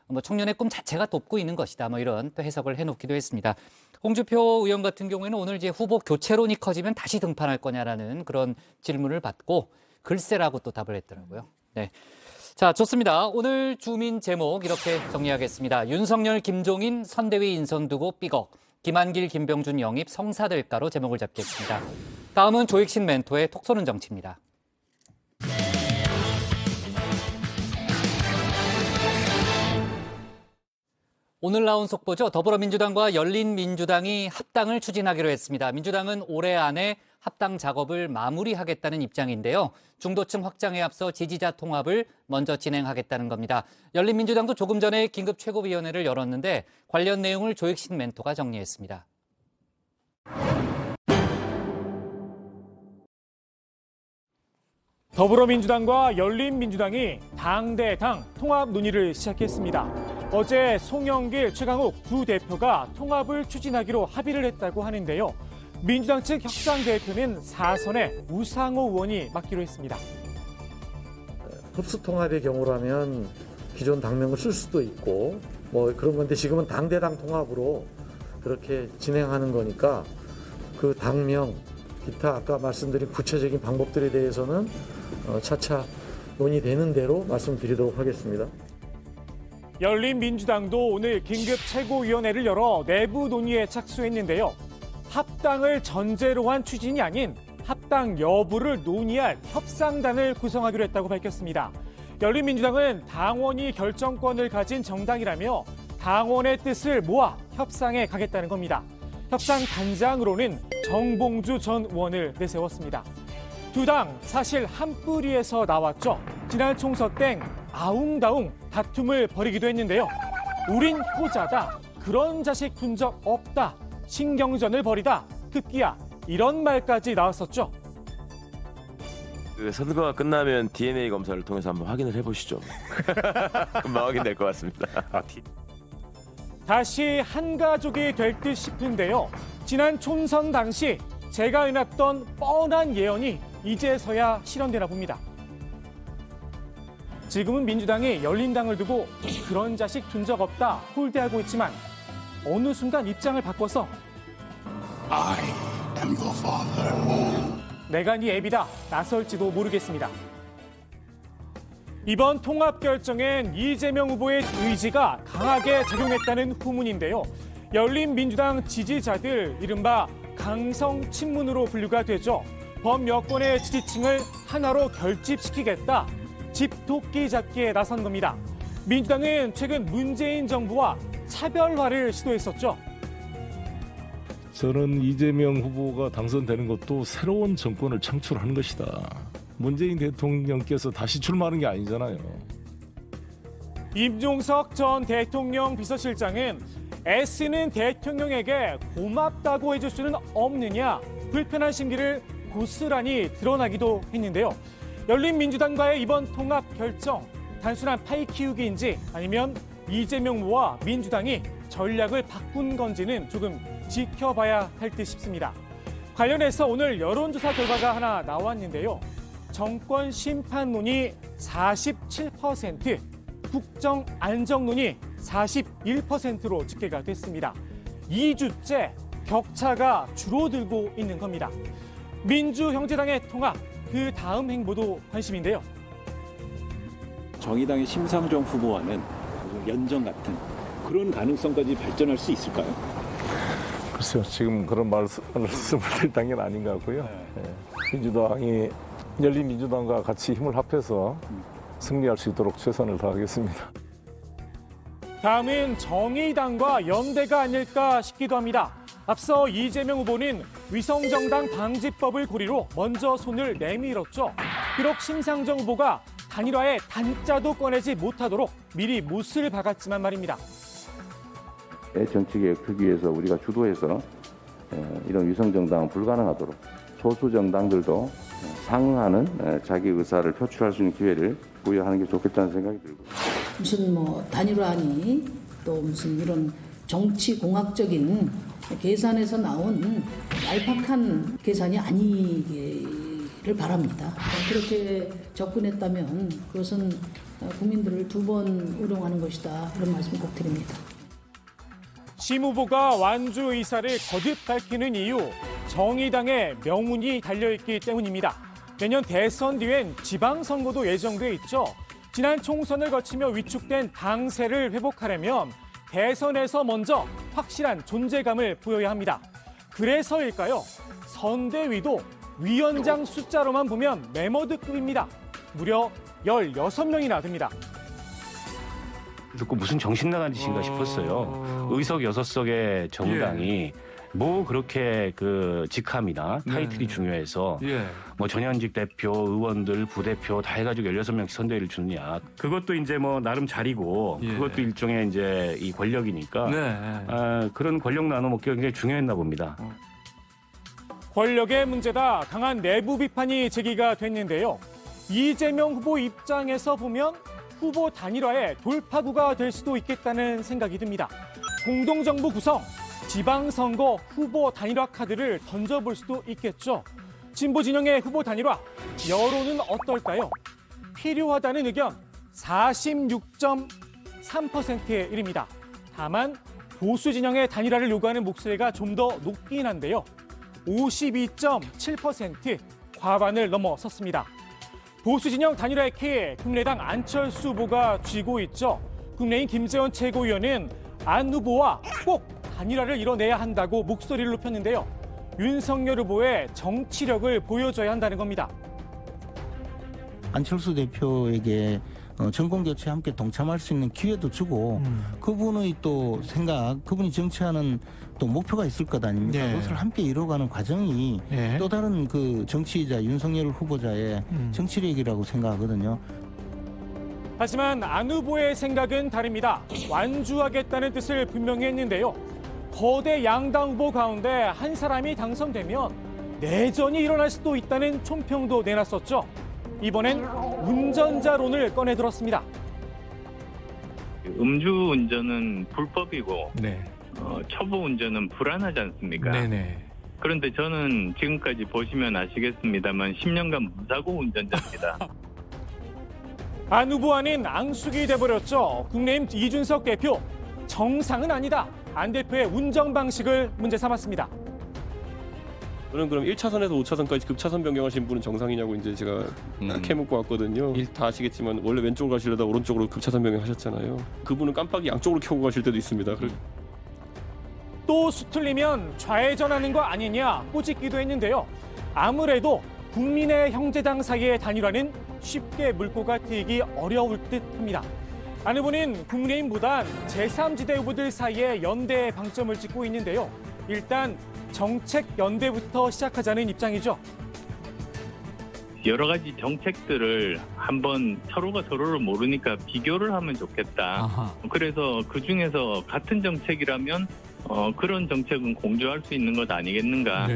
Speaker 1: 뭐 청년의 꿈 자체가 돕고 있는 것이다. 뭐 이런 또 해석을 해놓기도 했습니다. 홍주표 의원 같은 경우에는 오늘 이제 후보 교체론이 커지면 다시 등판할 거냐라는 그런 질문을 받고 글쎄라고 또 답을 했더라고요. 네. 자, 좋습니다. 오늘 주민 제목 이렇게 정리하겠습니다. 윤석열, 김종인 선대위 인선 두고 삐걱. 김한길, 김병준 영입 성사될까로 제목을 잡겠습니다. 다음은 조익신 멘토의 톡 쏘는 정치입니다. 오늘 나온 속보죠. 더불어민주당과 열린민주당이 합당을 추진하기로 했습니다. 민주당은 올해 안에 합당 작업을 마무리하겠다는 입장인데요. 중도층 확장에 앞서 지지자 통합을 먼저 진행하겠다는 겁니다. 열린민주당도 조금 전에 긴급 최고위원회를 열었는데 관련 내용을 조익신 멘토가 정리했습니다.
Speaker 17: 더불어민주당과 열린민주당이 당대당 통합 논의를 시작했습니다. 어제 송영길, 최강욱 두 대표가 통합을 추진하기로 합의를 했다고 하는데요. 민주당 측 협상대표는 4선에 우상호 의원이 맡기로 했습니다.
Speaker 5: 흡수통합의 경우라면 기존 당명을 쓸 수도 있고 뭐 그런 건데 지금은 당대당 통합으로 그렇게 진행하는 거니까 그 당명, 기타 아까 말씀드린 구체적인 방법들에 대해서는 차차 논의되는 대로 말씀드리도록 하겠습니다.
Speaker 17: 열린민주당도 오늘 긴급 최고위원회를 열어 내부 논의에 착수했는데요. 합당을 전제로 한 추진이 아닌 합당 여부를 논의할 협상단을 구성하기로 했다고 밝혔습니다. 열린민주당은 당원이 결정권을 가진 정당이라며 당원의 뜻을 모아 협상에 가겠다는 겁니다. 협상 단장으로는 정봉주 전 의원을 내세웠습니다. 두 당 사실 한 뿌리에서 나왔죠. 지난 총선 때 아웅다웅 다툼을 벌이기도 했는데요. 우린 효자다. 그런 자식 둔 적 없다. 신경전을 벌이다. 급기야 이런 말까지 나왔었죠.
Speaker 9: 그 선거가 끝나면 DNA 검사를 통해서 한번 확인을 해보시죠. 금방 확인될 것 같습니다.
Speaker 17: 다시 한 가족이 될 듯 싶은데요. 지난 총선 당시 제가 해놨던 뻔한 예언이 이제서야 실현되나 봅니다. 지금은 민주당이 열린당을 두고 그런 자식 둔 적 없다 홀대하고 있지만 어느 순간 입장을 바꿔서 I am your father. 내가 네 애비다 나설지도 모르겠습니다. 이번 통합 결정엔 이재명 후보의 의지가 강하게 작용했다는 후문인데요. 열린민주당 지지자들 이른바 강성 친문으로 분류가 되죠. 범여권의 지지층을 하나로 결집시키겠다. 집토끼 잡기에 나선 겁니다. 민주당은 최근 문재인 정부와 차별화를 시도했었죠.
Speaker 15: 저는 이재명 후보가 당선되는 것도 새로운 정권을 창출하는 것이다. 문재인 대통령께서 다시 출마하는 게 아니잖아요.
Speaker 17: 임종석 전 대통령 비서실장은 애쓰는 대통령에게 고맙다고 해줄 수는 없느냐 불편한 심기를 고스란히 드러나기도 했는데요. 열린민주당과의 이번 통합 결정 단순한 파이 키우기인지 아니면 이재명 후보와 민주당이 전략을 바꾼 건지는 조금 지켜봐야 할 듯 싶습니다. 관련해서 오늘 여론조사 결과가 하나 나왔는데요. 정권 심판론이 47%, 국정 안정론이 41%로 집계가 됐습니다. 2주째 격차가 줄어들고 있는 겁니다. 민주형제당의 통합, 그 다음 행보도 관심인데요.
Speaker 18: 정의당의 심상정 후보와는 연정 같은 그런 가능성까지 발전할 수 있을까요?
Speaker 15: 글쎄요, 지금 그런 말씀을 드릴 단계는 아닌 것 같고요. 민주당이 열린민주당과 같이 힘을 합해서 승리할 수 있도록 최선을 다하겠습니다.
Speaker 17: 다음은 정의당과 연대가 아닐까 싶기도 합니다. 앞서 이재명 후보는 위성정당 방지법을 고리로 먼저 손을 내밀었죠. 비록 심상정 후보가 단일화의 단자도 꺼내지 못하도록 미리 못을 박았지만 말입니다.
Speaker 6: 정치개혁 특위에서 우리가 주도해서 이런 위성정당은 불가능하도록 소수 정당들도 상응하는 자기 의사를 표출할 수 있는 기회를 부여하는 게 좋겠다는 생각이 들고.
Speaker 19: 무슨 뭐 단일화니 또 무슨 이런 정치공학적인 계산에서 나온 얄팍한 계산이 아니게 되기를 바랍니다. 그렇게 접근했다면 그것은 국민들을 두 번 우롱하는 것이다. 이런 말씀 꼭 드립니다.
Speaker 17: 심 후보가 완주 의사를 거듭 밝히는 이유, 정의당의 명운이 달려있기 때문입니다. 내년 대선 뒤엔 지방선거도 예정돼 있죠. 지난 총선을 거치며 위축된 당세를 회복하려면 대선에서 먼저 확실한 존재감을 보여야 합니다. 그래서일까요? 선대위도 위원장 숫자로만 보면 메머드급입니다. 무려 16명이나 됩니다.
Speaker 4: 듣고 무슨 정신 나간 짓인가 싶었어요. 의석 6석의 정당이 뭐 그렇게 그 직함이나 타이틀이 중요해서 뭐 전현직 대표, 의원들, 부대표 다 해가지고 16명씩 선대위를 주느냐. 그것도 이제 뭐 나름 자리고 그것도 일종의 이제 이 권력이니까 그런 권력 나눠먹기가 굉장히 중요했나 봅니다.
Speaker 17: 권력의 문제다. 강한 내부 비판이 제기가 됐는데요. 이재명 후보 입장에서 보면 후보 단일화의 돌파구가 될 수도 있겠다는 생각이 듭니다. 공동정부 구성, 지방선거 후보 단일화 카드를 던져볼 수도 있겠죠. 진보 진영의 후보 단일화, 여론은 어떨까요? 필요하다는 의견 46.3%에 이릅니다. 다만 보수 진영의 단일화를 요구하는 목소리가 좀 더 높긴 한데요. 52.7% 과반을 넘어섰습니다. 보수 진영 단일화의 키 국민의당 안철수 후보가 쥐고 있죠. 국민의힘 김재원 최고위원은 안 후보와 꼭 단일화를 이뤄내야 한다고 목소리를 높였는데요. 윤석열 후보의 정치력을 보여줘야 한다는 겁니다.
Speaker 7: 안철수 대표에게 정권 교체에 함께 동참할 수 있는 기회도 주고 그분의 또 생각, 그분이 정치하는 또 목표가 있을 것 아닙니까? 그것을 함께 이뤄가는 과정이 또 다른 그 정치이자 윤석열 후보자의 정치력이라고 생각하거든요.
Speaker 17: 하지만 안 후보의 생각은 다릅니다. 완주하겠다는 뜻을 분명히 했는데요. 거대 양당 후보 가운데 한 사람이 당선되면 내전이 일어날 수도 있다는 총평도 내놨었죠. 이번엔 운전자론을 꺼내들었습니다.
Speaker 8: 음주운전은 불법이고 초보 운전은 불안하지 않습니까? 그런데 저는 지금까지 보시면 아시겠습니다만 10년간 무사고 운전자입니다.
Speaker 17: 안 후보와는 앙숙이 돼버렸죠. 국내힘 이준석 대표, 정상은 아니다. 안 대표의 운전 방식을 문제 삼았습니다.
Speaker 14: 저는 그럼 1차선에서 5차선까지 급차선 변경하신 분은 정상이냐고 이제 제가 딱 해묻고 왔거든요. 다 아시겠지만 원래 왼쪽으로 가시려다 오른쪽으로 급차선 변경하셨잖아요. 그분은 깜빡이 양쪽으로 켜고 가실 때도 있습니다.
Speaker 17: 또 수틀리면 좌회전하는 거 아니냐 꼬집기도 했는데요. 아무래도 국민의 형제당 사이의 단일화는 쉽게 물꼬가 트이기 어려울 듯합니다. 안 후보는 국민의힘보단 제3지대 후보들 사이에 연대에 방점을 찍고 있는데요. 일단 정책 연대부터 시작하자는 입장이죠.
Speaker 8: 여러 가지 정책들을 한번 서로가 서로를 모르니까 비교를 하면 좋겠다. 그래서 그중에서 같은 정책이라면 그런 정책은 공조할 수 있는 것 아니겠는가.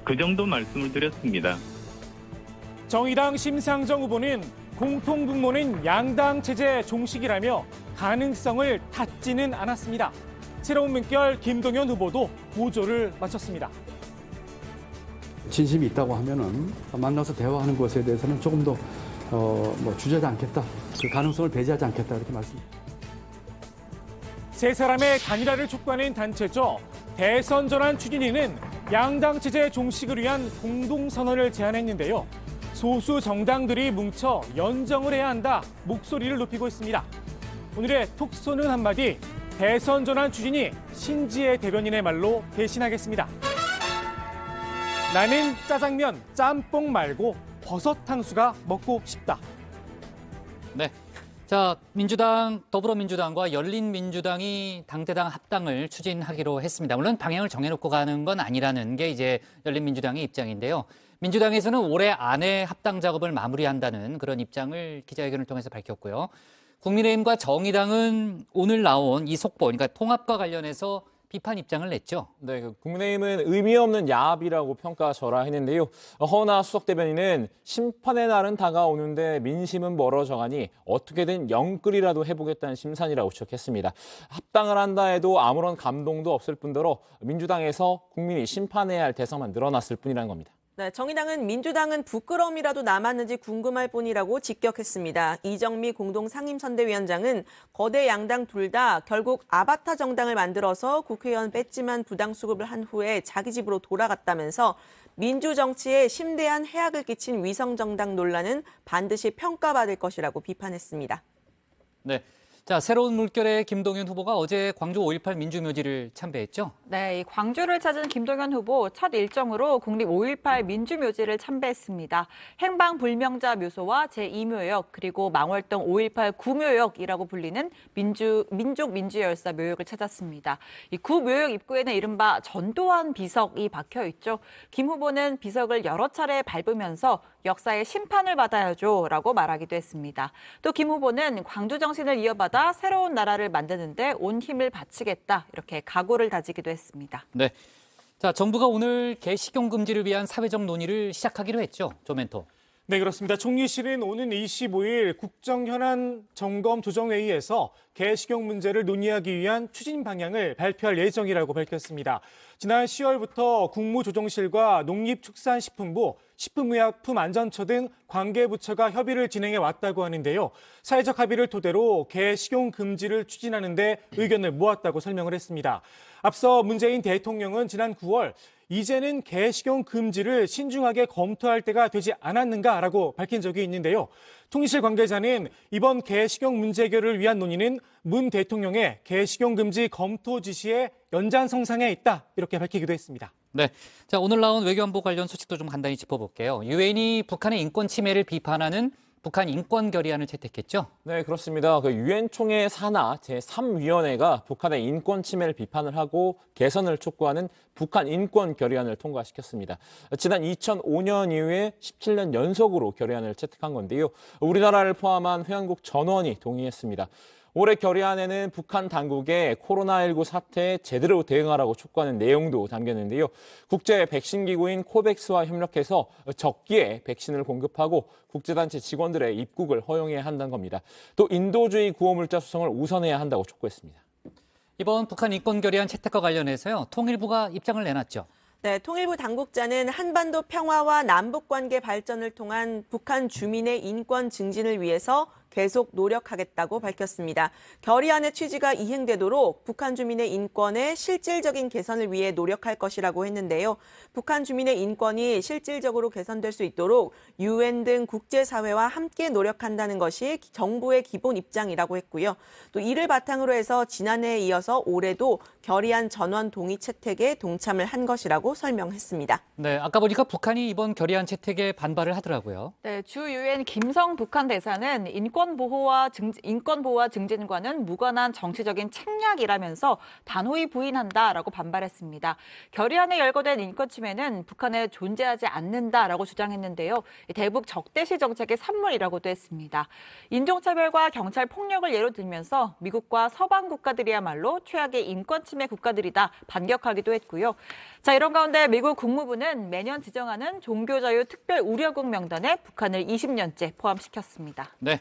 Speaker 8: 그 정도 말씀을 드렸습니다.
Speaker 17: 정의당 심상정 후보는 공통분모는 양당 체제 종식이라며 가능성을 닫지는 않았습니다. 새로운 물결 김동연 후보도 고조를 마쳤습니다.
Speaker 11: 진심이 있다고 하면은 만나서 대화하는 것에 대해서는 조금 더 주저하지 않겠다. 그 가능성을 배제하지 않겠다 이렇게 말씀드립니다.
Speaker 17: 세 사람의 단일화를 촉구하는 단체죠. 대선 전환 추진위는 양당 체제 종식을 위한 공동선언을 제안했는데요. 소수 정당들이 뭉쳐 연정을 해야 한다 목소리를 높이고 있습니다. 오늘의 톡 쏘는 한마디, 대선 전환 추진위 신지혜 대변인의 말로 대신하겠습니다. 나는 짜장면, 짬뽕 말고 버섯 탕수가 먹고 싶다.
Speaker 1: 네. 자, 민주당, 더불어민주당과 열린민주당이 당대당 합당을 추진하기로 했습니다. 물론 방향을 정해놓고 가는 건 아니라는 게 이제 열린민주당의 입장인데요. 민주당에서는 올해 안에 합당 작업을 마무리한다는 그런 입장을 기자회견을 통해서 밝혔고요. 국민의힘과 정의당은 오늘 나온 이 속보, 그러니까 통합과 관련해서 비판 입장을 냈죠.
Speaker 16: 네, 국민의힘은 의미 없는 야합이라고 평가절하했는데요. 허나 수석 대변인은 심판의 날은 다가오는데 민심은 멀어져가니 어떻게든 영끌이라도 해보겠다는 심산이라고 지적했습니다. 합당을 한다 해도 아무런 감동도 없을 뿐더러 민주당에서 국민이 심판해야 할 대상만 늘어났을 뿐이라는 겁니다.
Speaker 2: 네, 정의당은 민주당은 부끄러움이라도 남았는지 궁금할 뿐이라고 직격했습니다. 이정미 공동상임선대위원장은 거대 양당 둘 다 결국 아바타 정당을 만들어서 국회의원 뺐지만 부당수급을 한 후에 자기 집으로 돌아갔다면서 민주정치에 심대한 해악을 끼친 위성정당 논란은 반드시 평가받을 것이라고 비판했습니다.
Speaker 1: 네. 자, 새로운 물결의 김동연 후보가 어제 광주 5.18 민주묘지를 참배했죠?
Speaker 3: 네, 이 광주를 찾은 김동연 후보 첫 일정으로 국립 5.18 민주묘지를 참배했습니다. 행방불명자 묘소와 제2묘역 그리고 망월동 5.18 구묘역이라고 불리는 민족민주열사 묘역을 찾았습니다. 이 구묘역 입구에는 이른바 전두환 비석이 박혀 있죠. 김 후보는 비석을 여러 차례 밟으면서 역사의 심판을 받아야죠라고 말하기도 했습니다. 또 김 후보는 광주 정신을 이어받아 새로운 나라를 만드는 데 온 힘을 바치겠다 이렇게 각오를 다지기도 했습니다.
Speaker 1: 네. 자, 정부가 오늘 개식용 금지를 위한 사회적 논의를 시작하기로 했죠. 조멘토.
Speaker 17: 네, 그렇습니다. 총리실은 오는 25일 국정현안 점검 조정회의에서 개식용 문제를 논의하기 위한 추진 방향을 발표할 예정이라고 밝혔습니다. 지난 10월부터 국무조정실과 농림축산식품부, 식품의약품안전처 등 관계부처가 협의를 진행해 왔다고 하는데요. 사회적 합의를 토대로 개식용 금지를 추진하는 데 의견을 모았다고 설명을 했습니다. 앞서 문재인 대통령은 지난 9월 이제는 개식용 금지를 신중하게 검토할 때가 되지 않았는가라고 밝힌 적이 있는데요. 통일실 관계자는 이번 개식용 문제 해결을 위한 논의는 문 대통령의 개식용 금지 검토 지시의 연장선상에 있다 이렇게 밝히기도 했습니다.
Speaker 1: 네, 자 오늘 나온 외교안보 관련 소식도 좀 간단히 짚어볼게요. 유엔이 북한의 인권 침해를 비판하는 북한 인권 결의안을 채택했죠?
Speaker 16: 네, 그렇습니다. 그 유엔 총회 산하 제3위원회가 북한의 인권 침해를 비판을 하고 개선을 촉구하는 북한 인권 결의안을 통과시켰습니다. 지난 2005년 이후에 17년 연속으로 결의안을 채택한 건데요. 우리나라를 포함한 회원국 전원이 동의했습니다. 올해 결의안에는 북한 당국의 코로나19 사태에 제대로 대응하라고 촉구하는 내용도 담겼는데요. 국제 백신 기구인 코백스와 협력해서 적기에 백신을 공급하고 국제단체 직원들의 입국을 허용해야 한다는 겁니다. 또 인도주의 구호물자 수송을 우선해야 한다고 촉구했습니다.
Speaker 1: 이번 북한 인권 결의안 채택과 관련해서요. 통일부가 입장을 내놨죠.
Speaker 2: 네, 통일부 당국자는 한반도 평화와 남북관계 발전을 통한 북한 주민의 인권 증진을 위해서 계속 노력하겠다고 밝혔습니다. 결의안의 취지가 이행되도록 북한 주민의 인권의 실질적인 개선을 위해 노력할 것이라고 했는데요. 북한 주민의 인권이 실질적으로 개선될 수 있도록 유엔 등 국제사회와 함께 노력한다는 것이 정부의 기본 입장이라고 했고요. 또 이를 바탕으로 해서 지난해에 이어서 올해도 결의안 전원 동의 채택에 동참을 한 것이라고 설명했습니다.
Speaker 1: 네, 아까 보니까 북한이 이번 결의안 채택에 반발을 하더라고요.
Speaker 3: 네, 주 유엔 김성 북한 대사는 인권 보호와 증진과는 무관한 정치적인 책략이라면서 단호히 부인한다라고 반발했습니다. 결의안에 열거된 인권 침해는 북한에 존재하지 않는다라고 주장했는데요. 대북 적대시 정책의 산물이라고도 했습니다. 인종차별과 경찰 폭력을 예로 들면서 미국과 서방 국가들이야말로 최악의 인권 침해 국가들이다 반격하기도 했고요. 자, 이런 가운데 미국 국무부는 매년 지정하는 종교자유 특별 우려국 명단에 북한을 20년째 포함시켰습니다.
Speaker 1: 네.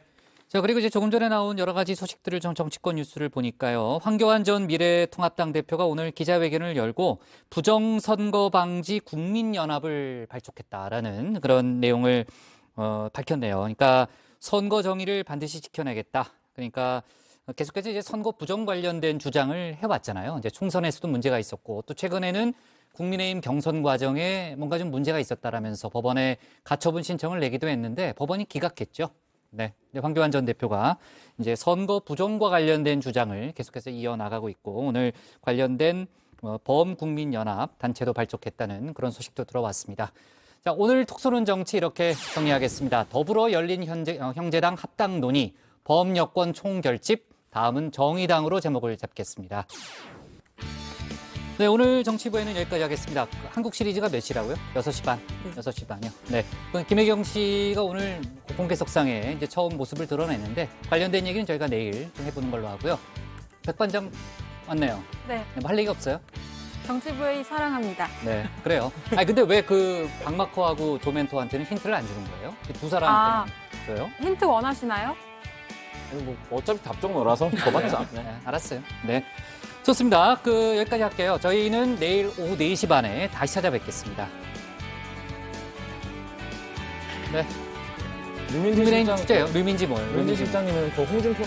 Speaker 1: 자, 그리고 이제 조금 전에 나온 여러 가지 소식들을 좀 정치권 뉴스를 보니까요. 황교안 전 미래통합당 대표가 오늘 기자회견을 열고 부정선거 방지 국민연합을 발족했다라는 그런 내용을 밝혔네요. 그러니까 선거 정의를 반드시 지켜내겠다. 그러니까 계속해서 이제 선거 부정 관련된 주장을 해왔잖아요. 이제 총선에서도 문제가 있었고 또 최근에는 국민의힘 경선 과정에 뭔가 좀 문제가 있었다라면서 법원에 가처분 신청을 내기도 했는데 법원이 기각했죠. 네, 황교안 전 대표가 이제 선거 부정과 관련된 주장을 계속해서 이어나가고 있고 오늘 관련된 범국민연합 단체도 발족했다는 그런 소식도 들어왔습니다. 자, 오늘 톡 쏘는 정치 이렇게 정리하겠습니다. 더불어 열린 형제당 합당 논의, 범여권 총결집, 다음은 정의당으로 제목을 잡겠습니다. 네, 오늘 정치부에는 여기까지 하겠습니다. 한국 시리즈가 몇 시라고요? 6시 반. 6시 반이요. 네. 김혜경 씨가 오늘 공개석상에 이제 처음 모습을 드러냈는데 관련된 얘기는 저희가 내일 좀 해보는 걸로 하고요. 백반장 왔네요.
Speaker 12: 네.
Speaker 1: 뭐 할 얘기 없어요?
Speaker 12: 정치부의 사랑합니다.
Speaker 1: 네, 그래요. 아니 근데 왜 그 박마커하고 조멘토한테는 힌트를 안 주는 거예요? 두 사람한테는 줘요?
Speaker 12: 힌트 원하시나요?
Speaker 16: 아니, 뭐 어차피 답정너라서 더 받자.
Speaker 1: 네, 알았어요. 네. 좋습니다. 여기까지 할게요. 저희는 내일 오후 4시 반에 다시 찾아뵙겠습니다. 네.
Speaker 16: 류민지
Speaker 1: 국민의힘
Speaker 16: 실장,
Speaker 1: 주제예요. 류민지 뭐예요?
Speaker 16: 류민지 실장님은 그 홍준표